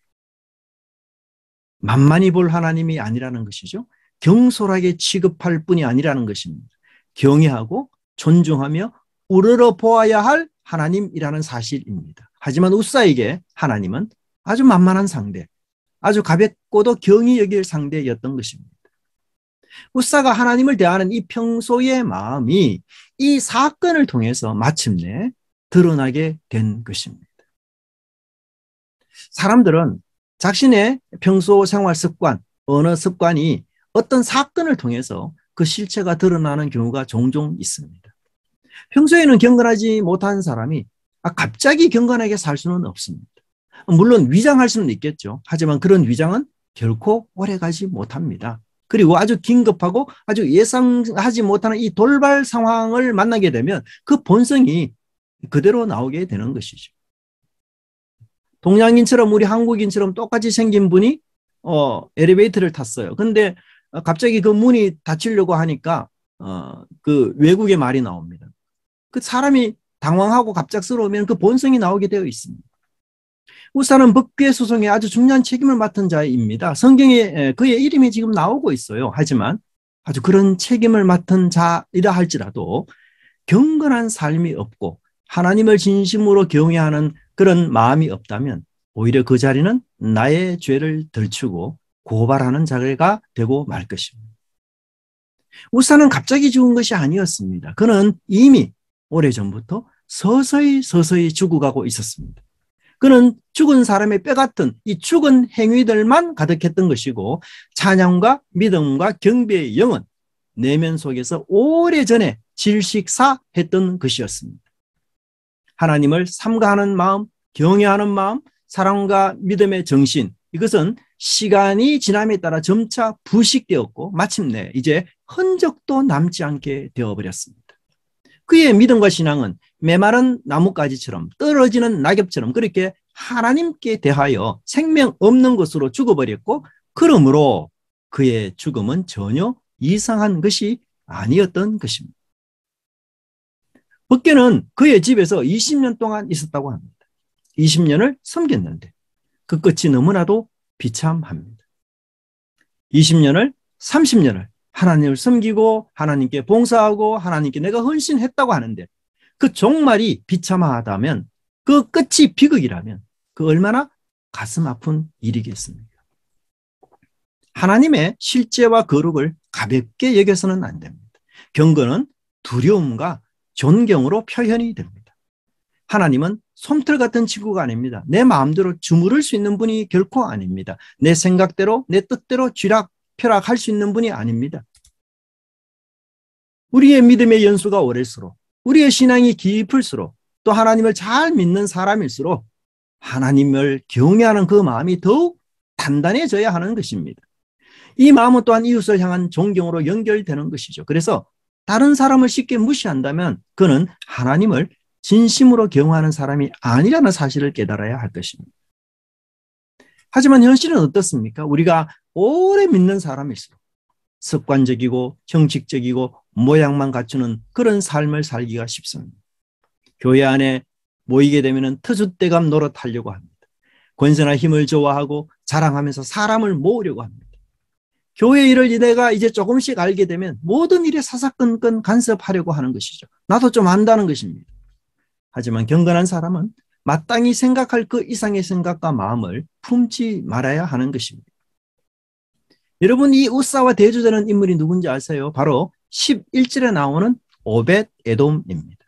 만만히 볼 하나님이 아니라는 것이죠. 경솔하게 취급할 뿐이 아니라는 것입니다. 경외하고 존중하며 우러러 보아야 할 하나님이라는 사실입니다. 하지만 웃사에게 하나님은 아주 만만한 상대, 아주 가볍고도 경히 여길 상대였던 것입니다. 웃사가 하나님을 대하는 이 평소의 마음이 이 사건을 통해서 마침내 드러나게 된 것입니다. 사람들은 자신의 평소 생활 습관, 언어 습관이 어떤 사건을 통해서 그 실체가 드러나는 경우가 종종 있습니다. 평소에는 경건하지 못한 사람이 갑자기 경건하게 살 수는 없습니다. 물론 위장할 수는 있겠죠. 하지만 그런 위장은 결코 오래가지 못합니다. 그리고 아주 긴급하고 아주 예상하지 못하는 이 돌발 상황을 만나게 되면 그 본성이 그대로 나오게 되는 것이죠. 동양인처럼 우리 한국인처럼 똑같이 생긴 분이 엘리베이터를 탔어요. 근데 갑자기 그 문이 닫히려고 하니까 그 외국의 말이 나옵니다. 그 사람이 당황하고 갑작스러우면 그 본성이 나오게 되어 있습니다. 웃사는 법궤 수송에 아주 중요한 책임을 맡은 자입니다. 성경에 그의 이름이 지금 나오고 있어요. 하지만 아주 그런 책임을 맡은 자이라 할지라도 경건한 삶이 없고 하나님을 진심으로 경외하는 그런 마음이 없다면 오히려 그 자리는 나의 죄를 덜추고 고발하는 자리가 되고 말 것입니다. 웃사는 갑자기 죽은 것이 아니었습니다. 그는 이미 오래전부터 서서히 죽어가고 있었습니다. 그는 죽은 사람의 뼈 같은 이 죽은 행위들만 가득했던 것이고 찬양과 경배의 영은 내면 속에서 오래전에 질식사했던 것이었습니다. 하나님을 삼가하는 마음, 경외하는 마음, 사랑과 믿음의 정신, 이것은 시간이 지남에 따라 점차 부식되었고 마침내 이제 흔적도 남지 않게 되어버렸습니다. 그의 믿음과 신앙은 메마른 나뭇가지처럼 떨어지는 낙엽처럼 그렇게 하나님께 대하여 생명 없는 것으로 죽어버렸고, 그러므로 그의 죽음은 전혀 이상한 것이 아니었던 것입니다. 법궤는 그의 집에서 20년 동안 있었다고 합니다. 20년을 섬겼는데 그 끝이 너무나도 비참합니다. 20년을 30년을 하나님을 섬기고 하나님께 봉사하고 하나님께 내가 헌신했다고 하는데 그 종말이 비참하다면, 그 끝이 비극이라면 그 얼마나 가슴 아픈 일이겠습니까? 하나님의 실제와 거룩을 가볍게 여겨서는 안 됩니다. 경건은 두려움과 존경으로 표현이 됩니다. 하나님은 솜털 같은 친구가 아닙니다. 내 마음대로 주무를 수 있는 분이 결코 아닙니다. 내 생각대로 내 뜻대로 쥐락펴락할 수 있는 분이 아닙니다. 우리의 믿음의 연수가 오를수록, 우리의 신앙이 깊을수록, 또 하나님을 잘 믿는 사람일수록 하나님을 경외하는 그 마음이 더욱 단단해져야 하는 것입니다. 이 마음은 또한 이웃을 향한 존경으로 연결되는 것이죠. 그래서 다른 사람을 쉽게 무시한다면 그는 하나님을 진심으로 경외하는 사람이 아니라는 사실을 깨달아야 할 것입니다. 하지만 현실은 어떻습니까? 우리가 오래 믿는 사람일수록 습관적이고 형식적이고 모양만 갖추는 그런 삶을 살기가 쉽습니다. 교회 안에 모이게 되면 터줏대감 노릇하려고 합니다. 권세나 힘을 좋아하고 자랑하면서 사람을 모으려고 합니다. 교회 일을 내가 이제 조금씩 알게 되면 모든 일에 사사건건 간섭하려고 하는 것이죠. 나도 좀 안다는 것입니다. 하지만 경건한 사람은 마땅히 생각할 그 이상의 생각과 마음을 품지 말아야 하는 것입니다. 여러분, 이 우사와 대조되는 인물이 누군지 아세요? 바로 11절에 나오는 오벳 에돔입니다.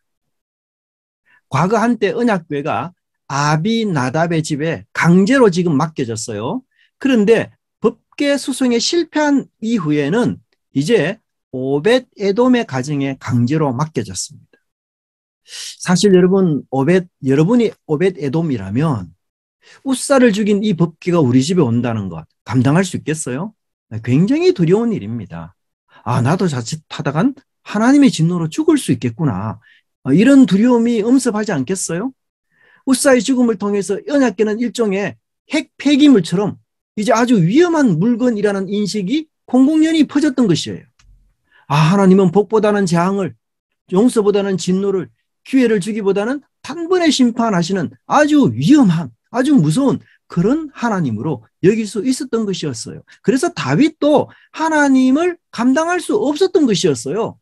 과거 한때 언약궤가 아비나답의 집에 강제로 지금 맡겨졌어요. 그런데 법궤 수송에 실패한 이후에는 이제 오벳 에돔의 가정에 강제로 맡겨졌습니다. 사실 여러분이 오벳 에돔이라면 우사를 죽인 이 법궤가 우리 집에 온다는 것 감당할 수 있겠어요? 굉장히 두려운 일입니다. 나도 자칫하다간 하나님의 진노로 죽을 수 있겠구나. 이런 두려움이 엄습하지 않겠어요? 우사의 죽음을 통해서 언약궤는 일종의 핵 폐기물처럼 이제 아주 위험한 물건이라는 인식이 공공연히 퍼졌던 것이에요. 하나님은 복보다는 재앙을, 용서보다는 진노를, 기회를 주기보다는 단번에 심판하시는 아주 위험한, 아주 무서운 그런 하나님으로 여길 수 있었던 것이었어요. 그래서 다윗도 하나님을 감당할 수 없었던 것이었어요.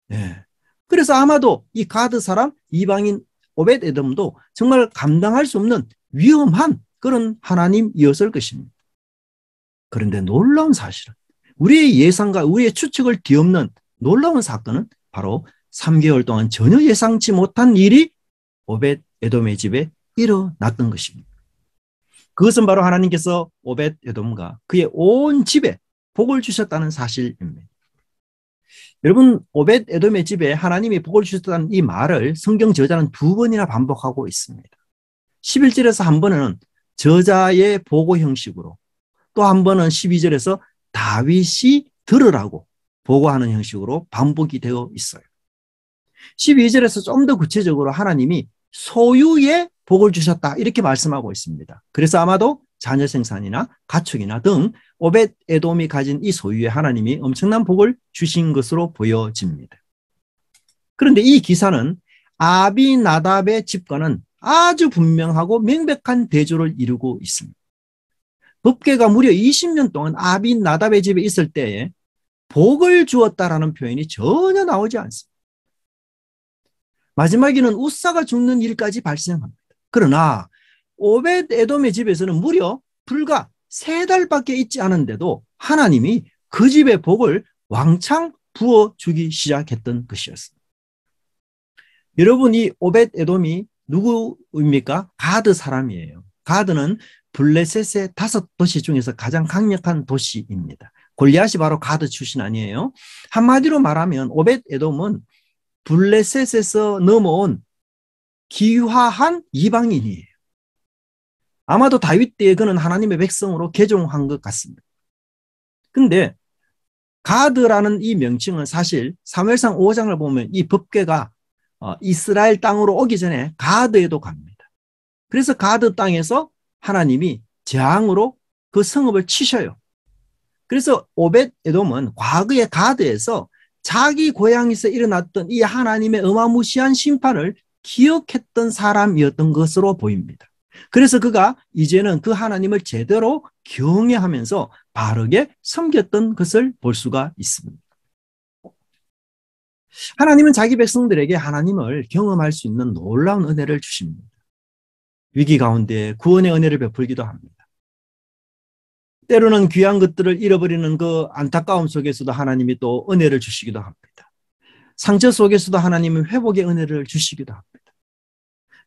네. 그래서 아마도 이 가드 사람 이방인 오벳 에돔도 정말 감당할 수 없는 위험한 그런 하나님이었을 것입니다. 그런데 놀라운 사실은, 우리의 예상과 우리의 추측을 뒤엎는 놀라운 사건은 바로 3개월 동안 전혀 예상치 못한 일이 오벳 에돔의 집에 일어났던 것입니다. 그것은 바로 하나님께서 오벳 에돔과 그의 온 집에 복을 주셨다는 사실입니다. 여러분, 오벳 에돔의 집에 하나님이 복을 주셨다는 이 말을 성경 저자는 2번이나 반복하고 있습니다. 11절에서 한 번은 저자의 보고 형식으로, 또 한 번은 12절에서 다윗이 들으라고 보고하는 형식으로 반복이 되어 있어요. 12절에서 좀 더 구체적으로 하나님이 소유의 복을 주셨다 이렇게 말씀하고 있습니다. 그래서 아마도 자녀 생산이나 가축이나 등 오벳 에돔이 가진 이 소유에 하나님이 엄청난 복을 주신 것으로 보여집니다. 그런데 이 기사는 아비나답의 집과는 아주 분명하고 명백한 대조를 이루고 있습니다. 법궤가 무려 20년 동안 아비나답의 집에 있을 때에 복을 주었다라는 표현이 전혀 나오지 않습니다. 마지막에는 우사가 죽는 일까지 발생합니다. 그러나 오벳 에돔의 집에서는 무려 불과 3달밖에 있지 않은데도 하나님이 그 집의 복을 왕창 부어주기 시작했던 것이었습니다. 여러분, 이 오벳 에돔이 누구입니까? 가드 사람이에요. 가드는 블레셋의 5도시 중에서 가장 강력한 도시입니다. 골리앗이 바로 가드 출신 아니에요? 한마디로 말하면 오벳 에돔은 블레셋에서 넘어온 기화한 이방인이에요. 아마도 다윗 때에 그는 하나님의 백성으로 개종한 것 같습니다. 근데 가드라는 이 명칭은 사실 사무엘상 5장을 보면 이 법궤가 이스라엘 땅으로 오기 전에 가드에도 갑니다. 그래서 가드 땅에서 하나님이 재앙으로 그 성읍을 치셔요. 그래서 오벳 에돔은 과거의 가드에서 자기 고향에서 일어났던 이 하나님의 어마무시한 심판을 기억했던 사람이었던 것으로 보입니다. 그래서 그가 이제는 그 하나님을 제대로 경외하면서 바르게 섬겼던 것을 볼 수가 있습니다. 하나님은 자기 백성들에게 하나님을 경험할 수 있는 놀라운 은혜를 주십니다. 위기 가운데 구원의 은혜를 베풀기도 합니다. 때로는 귀한 것들을 잃어버리는 그 안타까움 속에서도 하나님이 또 은혜를 주시기도 합니다. 상처 속에서도 하나님은 회복의 은혜를 주시기도 합니다.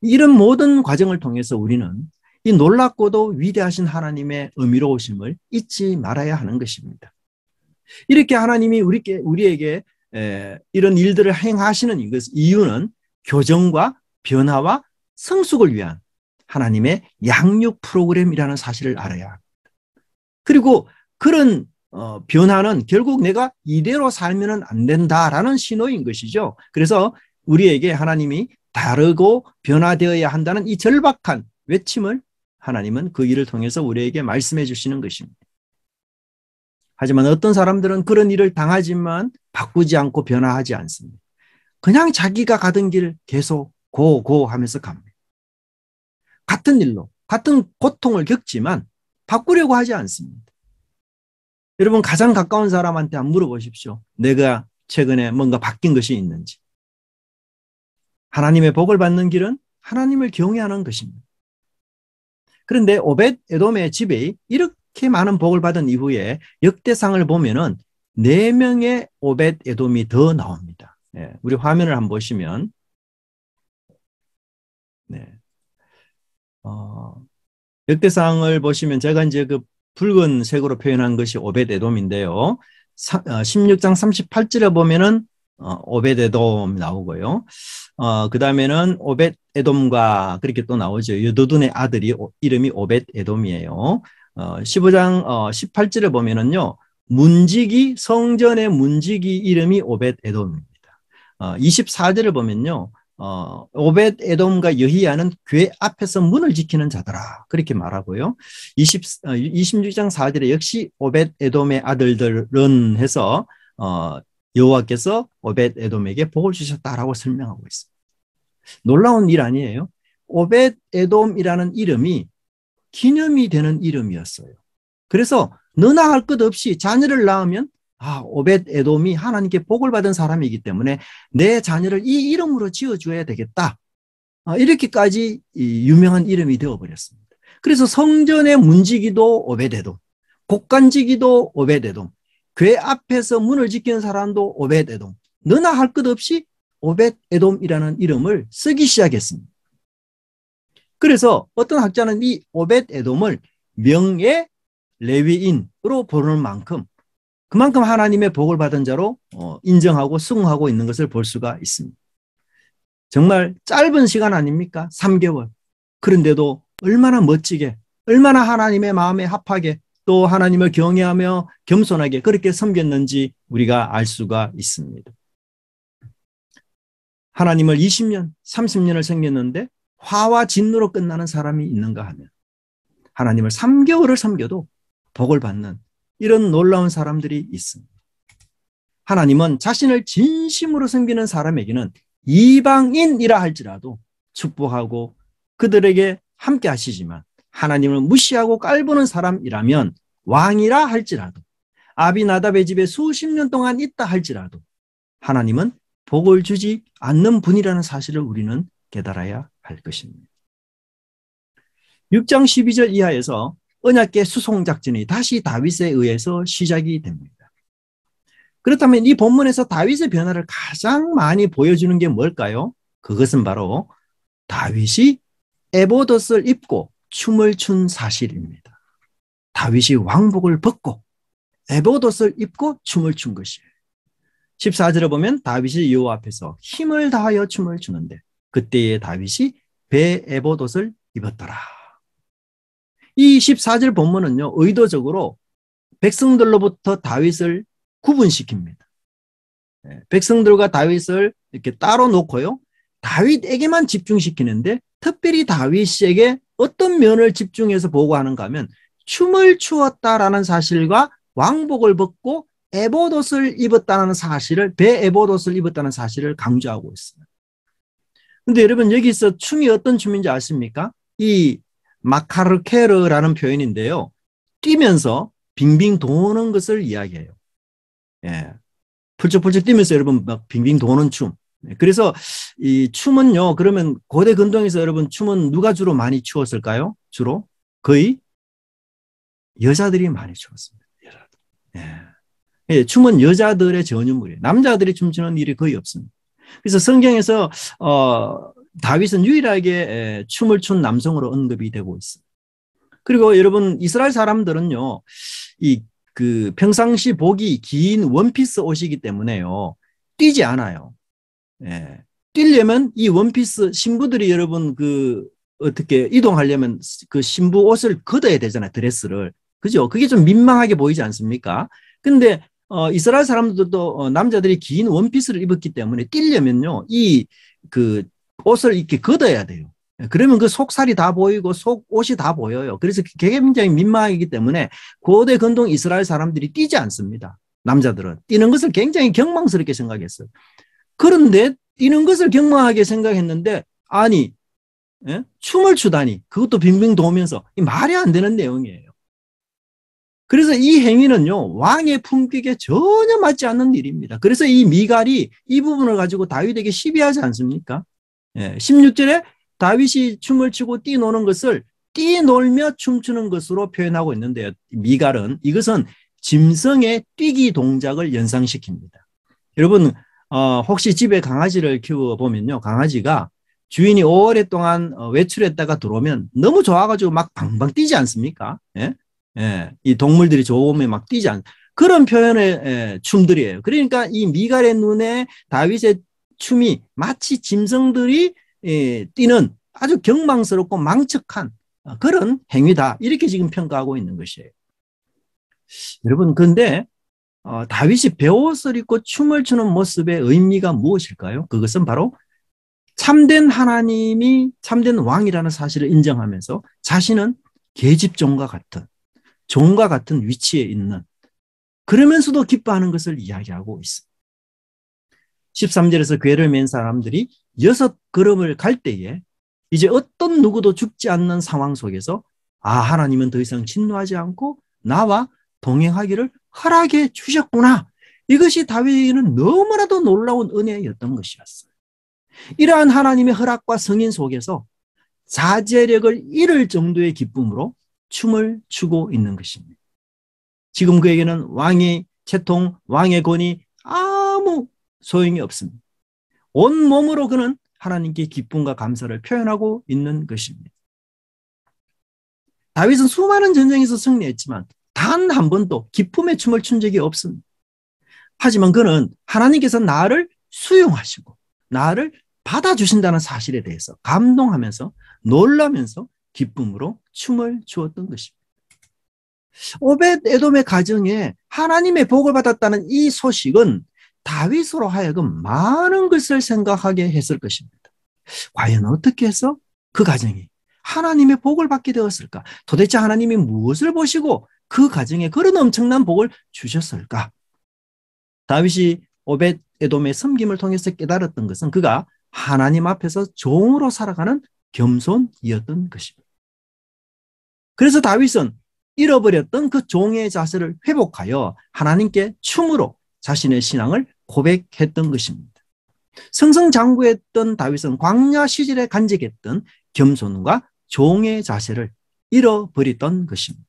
이런 모든 과정을 통해서 우리는 이 놀랍고도 위대하신 하나님의 의미로우심을 잊지 말아야 하는 것입니다. 이렇게 하나님이 우리에게 이런 일들을 행하시는 이유는 교정과 변화와 성숙을 위한 하나님의 양육 프로그램이라는 사실을 알아야 합니다. 그리고 그런 변화는 결국 내가 이대로 살면 안 된다라는 신호인 것이죠. 그래서 우리에게 하나님이 다르고 변화되어야 한다는 이 절박한 외침을 하나님은 그 일을 통해서 우리에게 말씀해 주시는 것입니다. 하지만 어떤 사람들은 그런 일을 당하지만 바꾸지 않고 변화하지 않습니다. 그냥 자기가 가던 길 계속 고 하면서 갑니다. 같은 일로 같은 고통을 겪지만 바꾸려고 하지 않습니다. 여러분 가장 가까운 사람한테 한번 물어보십시오. 내가 최근에 뭔가 바뀐 것이 있는지. 하나님의 복을 받는 길은 하나님을 경외하는 것입니다. 그런데 오벳 에돔의 집에 이렇게 많은 복을 받은 이후에 역대상을 보면은 4명의 오벳 에돔이 더 나옵니다. 네, 우리 화면을 한번 보시면 네. 역대상을 보시면 제가 이제 그 붉은색으로 표현한 것이 오벳 에돔인데요. 16장 38절에 보면은 오벳 에돔 나오고요. 그 다음에는 오벳 에돔과 그렇게 또 나오죠. 여도둔의 아들이 이름이 오벳 에돔이에요. 15장 18절에 보면은요. 성전의 문지기 이름이 오벳 에돔입니다. 24절을 보면요. 오벳 에돔과 여히야는 궤 앞에서 문을 지키는 자더라. 그렇게 말하고요. 26장 4절에 역시 오벳 에돔의 아들들은 해서 여호와께서 오벳 에돔에게 복을 주셨다라고 설명하고 있습니다. 놀라운 일 아니에요? 오벳 에돔이라는 이름이 기념이 되는 이름이었어요. 그래서 너나 할 것 없이 자녀를 낳으면 오벳 에돔이 하나님께 복을 받은 사람이기 때문에 내 자녀를 이 이름으로 지어줘야 되겠다. 이렇게까지 유명한 이름이 되어버렸습니다. 그래서 성전의 문지기도 오벳 에돔, 곡간지기도 오벳 에돔, 궤 앞에서 문을 지키는 사람도 오벳 에돔, 너나 할 것 없이 오벳 에돔이라는 이름을 쓰기 시작했습니다. 그래서 어떤 학자는 이 오벳 에돔을 명예 레위인으로 부르는 만큼 그만큼 하나님의 복을 받은 자로 인정하고 수긍하고 있는 것을 볼 수가 있습니다. 정말 짧은 시간 아닙니까? 3개월. 그런데도 얼마나 멋지게, 얼마나 하나님의 마음에 합하게 또 하나님을 경외하며 겸손하게 그렇게 섬겼는지 우리가 알 수가 있습니다. 하나님을 20년, 30년을 섬겼는데 화와 진노로 끝나는 사람이 있는가 하면 하나님을 3개월을 섬겨도 복을 받는 이런 놀라운 사람들이 있습니다. 하나님은 자신을 진심으로 섬기는 사람에게는 이방인이라 할지라도 축복하고 그들에게 함께 하시지만 하나님을 무시하고 깔보는 사람이라면 왕이라 할지라도 아비나답의 집에 수십 년 동안 있다 할지라도 하나님은 복을 주지 않는 분이라는 사실을 우리는 깨달아야 할 것입니다. 6장 12절 이하에서 언약궤 수송작전이 다시 다윗에 의해서 시작이 됩니다. 그렇다면 이 본문에서 다윗의 변화를 가장 많이 보여주는 게 뭘까요? 그것은 바로 다윗이 에봇옷을 입고 춤을 춘 사실입니다. 다윗이 왕복을 벗고 에봇옷을 입고 춤을 춘 것이에요. 14절에 보면 다윗이 여호와 앞에서 힘을 다하여 춤을 추는데 그때에 다윗이 배 에봇옷을 입었더라. 이 14절 본문은요, 의도적으로 백성들로부터 다윗을 구분시킵니다. 백성들과 다윗을 이렇게 따로 놓고요, 다윗에게만 집중시키는데 특별히 다윗에게 어떤 면을 집중해서 보고하는가 하면 춤을 추었다라는 사실과 왕복을 벗고 에봇옷을 입었다는 사실을, 배 에봇옷을 입었다는 사실을 강조하고 있어요. 근데 여러분 여기서 춤이 어떤 춤인지 아십니까? 이 마카르케르라는 표현인데요. 뛰면서 빙빙 도는 것을 이야기해요. 예. 펄쩍펄쩍 뛰면서 여러분 막 빙빙 도는 춤. 그래서 이 춤은요, 그러면 고대 근동에서 여러분 춤은 누가 주로 많이 추었을까요? 주로? 거의 여자들이 많이 추었습니다. 여자들. 예. 예, 춤은 여자들의 전유물이에요. 남자들이 춤추는 일이 거의 없습니다. 그래서 성경에서 다윗은 유일하게 춤을 춘 남성으로 언급이 되고 있습니다. 그리고 여러분 이스라엘 사람들은요, 그 평상시 복이 긴 원피스 옷이기 때문에요, 뛰지 않아요. 예. 뛰려면 이 원피스 신부들이 여러분 그 어떻게 이동하려면 그 신부 옷을 걷어야 되잖아요, 드레스를. 그죠? 그게 좀 민망하게 보이지 않습니까? 근데 이스라엘 사람들도 남자들이 긴 원피스를 입었기 때문에 뛰려면요, 이 그 옷을 이렇게 걷어야 돼요. 그러면 그 속살이 다 보이고 속 옷이 다 보여요. 그래서 그게 굉장히 민망하기 때문에 고대 근동 이스라엘 사람들이 뛰지 않습니다. 남자들은 뛰는 것을 굉장히 경망스럽게 생각했어요. 그런데 뛰는 것을 경망하게 생각했는데 아니, 예? 춤을 추다니, 그것도 빙빙 도면서, 이 말이 안 되는 내용이에요. 그래서 이 행위는요, 왕의 품격에 전혀 맞지 않는 일입니다. 그래서 이 미갈이 이 부분을 가지고 다윗에게 시비하지 않습니까? 예, 16절에 다윗이 춤을 추고 뛰노는 것을 뛰놀며 춤추는 것으로 표현하고 있는데요. 미갈은 이것은 짐승의 뛰기 동작을 연상시킵니다. 여러분 혹시 집에 강아지를 키워보면요, 강아지가 주인이 오랫동안 외출했다가 들어오면 너무 좋아가지고 막 방방 뛰지 않습니까? 예? 예, 이 동물들이 좋으면 막 뛰지 않, 그런 표현의 춤들이에요. 그러니까 이 미갈의 눈에 다윗의 춤이 마치 짐승들이 뛰는 아주 경망스럽고 망측한 그런 행위다, 이렇게 지금 평가하고 있는 것이에요. 여러분, 근데 다윗이 베옷을 입고 춤을 추는 모습의 의미가 무엇일까요? 그것은 바로 참된 하나님이 참된 왕이라는 사실을 인정하면서 자신은 계집종과 같은, 종과 같은 위치에 있는, 그러면서도 기뻐하는 것을 이야기하고 있습니다. 13절에서 궤를 맨 사람들이 6걸음을 갈 때에 이제 어떤 누구도 죽지 않는 상황 속에서 하나님은 더 이상 진노하지 않고 나와 동행하기를 허락해 주셨구나. 이것이 다윗에게는 너무나도 놀라운 은혜였던 것이었어요. 이러한 하나님의 허락과 승인 속에서 자제력을 잃을 정도의 기쁨으로 춤을 추고 있는 것입니다. 지금 그에게는 왕의 채통, 왕의 권위 아무 소용이 없습니다. 온 몸으로 그는 하나님께 기쁨과 감사를 표현하고 있는 것입니다. 다윗은 수많은 전쟁에서 승리했지만 단 한 번도 기쁨의 춤을 춘 적이 없습니다. 하지만 그는 하나님께서 나를 수용하시고 나를 받아주신다는 사실에 대해서 감동하면서 놀라면서 기쁨으로 춤을 추었던 것입니다. 오벳 에돔의 가정에 하나님의 복을 받았다는 이 소식은 다윗으로 하여금 많은 것을 생각하게 했을 것입니다. 과연 어떻게 해서 그 가정이 하나님의 복을 받게 되었을까? 도대체 하나님이 무엇을 보시고 그 가정에 그런 엄청난 복을 주셨을까? 다윗이 오벳 에돔의 섬김을 통해서 깨달았던 것은 그가 하나님 앞에서 종으로 살아가는 겸손이었던 것입니다. 그래서 다윗은 잃어버렸던 그 종의 자세를 회복하여 하나님께 춤으로 자신의 신앙을 고백했던 것입니다. 승승장구했던 다윗은 광야 시절에 간직했던 겸손과 종의 자세를 잃어버렸던 것입니다.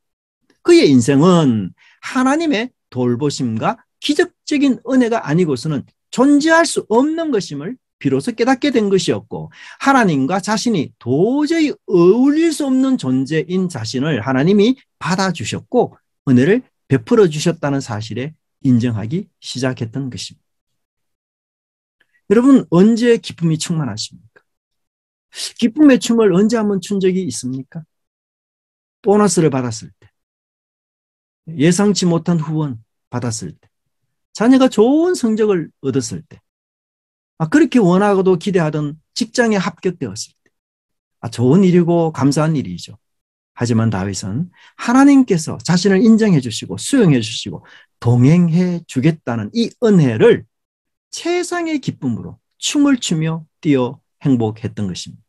그의 인생은 하나님의 돌보심과 기적적인 은혜가 아니고서는 존재할 수 없는 것임을 비로소 깨닫게 된 것이었고, 하나님과 자신이 도저히 어울릴 수 없는 존재인 자신을 하나님이 받아주셨고 은혜를 베풀어 주셨다는 사실에 인정하기 시작했던 것입니다. 여러분, 언제 기쁨이 충만하십니까? 기쁨의 춤을 언제 한번 춘 적이 있습니까? 보너스를 받았을 때, 예상치 못한 후원 받았을 때, 자녀가 좋은 성적을 얻었을 때, 그렇게 원하고도 기대하던 직장에 합격되었을 때 좋은 일이고 감사한 일이죠. 하지만 다윗은 하나님께서 자신을 인정해 주시고 수용해 주시고 동행해 주겠다는 이 은혜를 최상의 기쁨으로 춤을 추며 뛰어 행복했던 것입니다.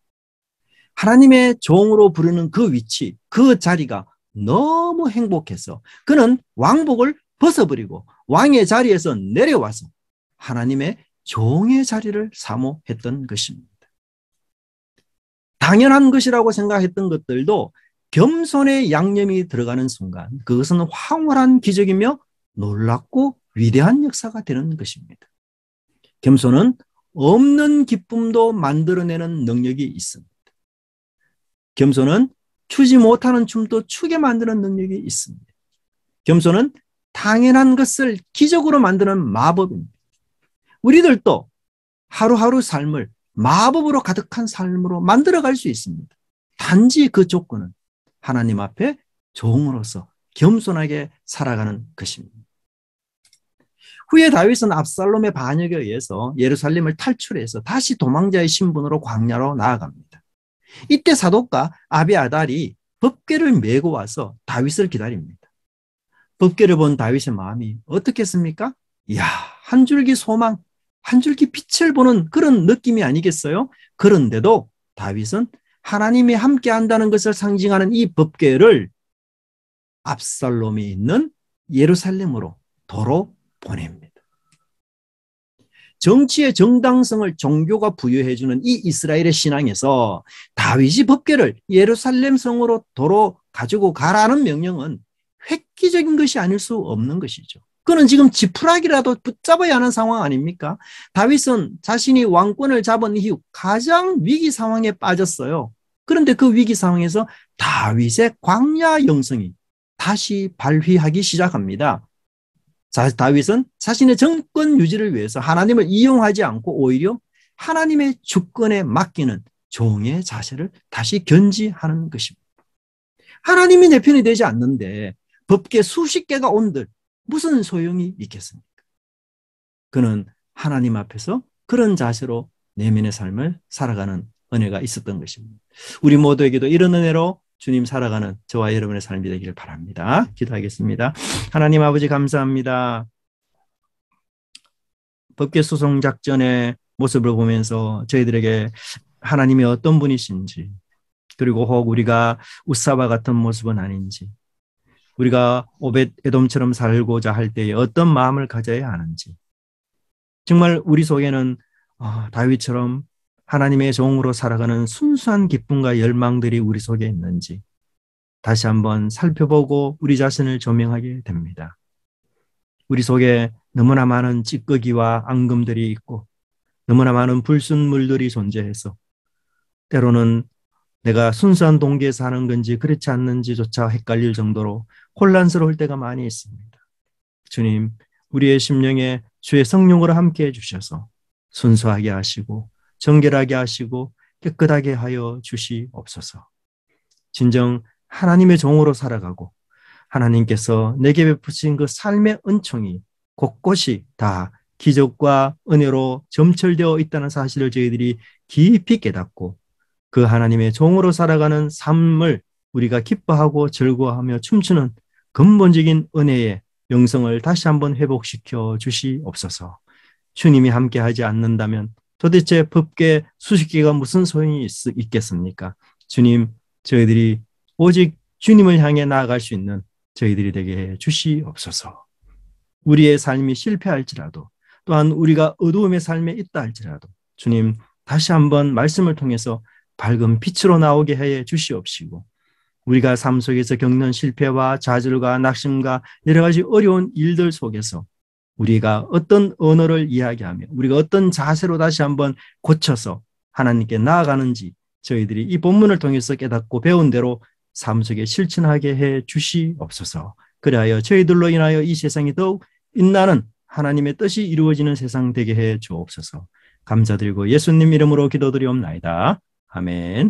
하나님의 종으로 부르는 그 위치, 그 자리가 너무 행복해서 그는 왕복을 벗어버리고 왕의 자리에서 내려와서 하나님의 종의 자리를 사모했던 것입니다. 당연한 것이라고 생각했던 것들도 겸손의 양념이 들어가는 순간 그것은 황홀한 기적이며 놀랍고 위대한 역사가 되는 것입니다. 겸손은 없는 기쁨도 만들어내는 능력이 있습니다. 겸손은 추지 못하는 춤도 추게 만드는 능력이 있습니다. 겸손은 당연한 것을 기적으로 만드는 마법입니다. 우리들도 하루하루 삶을 마법으로 가득한 삶으로 만들어갈 수 있습니다. 단지 그 조건은 하나님 앞에 종으로서 겸손하게 살아가는 것입니다. 후에 다윗은 압살롬의 반역에 의해서 예루살렘을 탈출해서 다시 도망자의 신분으로 광야로 나아갑니다. 이때 사독과 아비아달이 법궤를 메고 와서 다윗을 기다립니다. 법궤를 본 다윗의 마음이 어떻겠습니까? 이야, 한 줄기 소망, 한 줄기 빛을 보는 그런 느낌이 아니겠어요? 그런데도 다윗은 하나님이 함께 한다는 것을 상징하는 이 법궤를 압살롬이 있는 예루살렘으로 도로 보냅니다. 정치의 정당성을 종교가 부여해주는 이 이스라엘의 신앙에서 다윗이 법궤를 예루살렘 성으로 도로 가지고 가라는 명령은 획기적인 것이 아닐 수 없는 것이죠. 그는 지금 지푸라기라도 붙잡아야 하는 상황 아닙니까? 다윗은 자신이 왕권을 잡은 이후 가장 위기 상황에 빠졌어요. 그런데 그 위기 상황에서 다윗의 광야 영성이 다시 발휘하기 시작합니다. 다윗은 자신의 정권 유지를 위해서 하나님을 이용하지 않고 오히려 하나님의 주권에 맡기는 종의 자세를 다시 견지하는 것입니다. 하나님이 내 편이 되지 않는데 법궤 수십 개가 온들 무슨 소용이 있겠습니까? 그는 하나님 앞에서 그런 자세로 내면의 삶을 살아가는 은혜가 있었던 것입니다. 우리 모두에게도 이런 은혜로 주님 살아가는 저와 여러분의 삶이 되기를 바랍니다. 기도하겠습니다. 하나님 아버지 감사합니다. 법궤 수송 작전의 모습을 보면서 저희들에게 하나님이 어떤 분이신지, 그리고 혹 우리가 우사와 같은 모습은 아닌지, 우리가 오벳 에돔처럼 살고자 할 때에 어떤 마음을 가져야 하는지, 정말 우리 속에는 다윗처럼 하나님의 종으로 살아가는 순수한 기쁨과 열망들이 우리 속에 있는지 다시 한번 살펴보고 우리 자신을 조명하게 됩니다. 우리 속에 너무나 많은 찌꺼기와 앙금들이 있고 너무나 많은 불순물들이 존재해서 때로는 내가 순수한 동기에서 하는 건지 그렇지 않는지조차 헷갈릴 정도로 혼란스러울 때가 많이 있습니다. 주님, 우리의 심령에 주의 성령으로 함께 해주셔서 순수하게 하시고 정결하게 하시고 깨끗하게 하여 주시옵소서. 진정 하나님의 종으로 살아가고 하나님께서 내게 베푸신 그 삶의 은총이 곳곳이 다 기적과 은혜로 점철되어 있다는 사실을 저희들이 깊이 깨닫고 그 하나님의 종으로 살아가는 삶을 우리가 기뻐하고 즐거워하며 춤추는 근본적인 은혜의 영성을 다시 한번 회복시켜 주시옵소서. 주님이 함께하지 않는다면 도대체 법궤 수십 개가 무슨 소용이 있겠습니까? 주님, 저희들이 오직 주님을 향해 나아갈 수 있는 저희들이 되게 해 주시옵소서. 우리의 삶이 실패할지라도 또한 우리가 어두움의 삶에 있다 할지라도 주님, 다시 한번 말씀을 통해서 밝은 빛으로 나오게 해 주시옵시고 우리가 삶 속에서 겪는 실패와 좌절과 낙심과 여러 가지 어려운 일들 속에서 우리가 어떤 언어를 이야기하며 우리가 어떤 자세로 다시 한번 고쳐서 하나님께 나아가는지 저희들이 이 본문을 통해서 깨닫고 배운 대로 삶 속에 실천하게 해 주시옵소서. 그리하여 저희들로 인하여 이 세상이 더욱 빛나는 하나님의 뜻이 이루어지는 세상 되게 해 주옵소서. 감사드리고 예수님 이름으로 기도드리옵나이다. 아멘.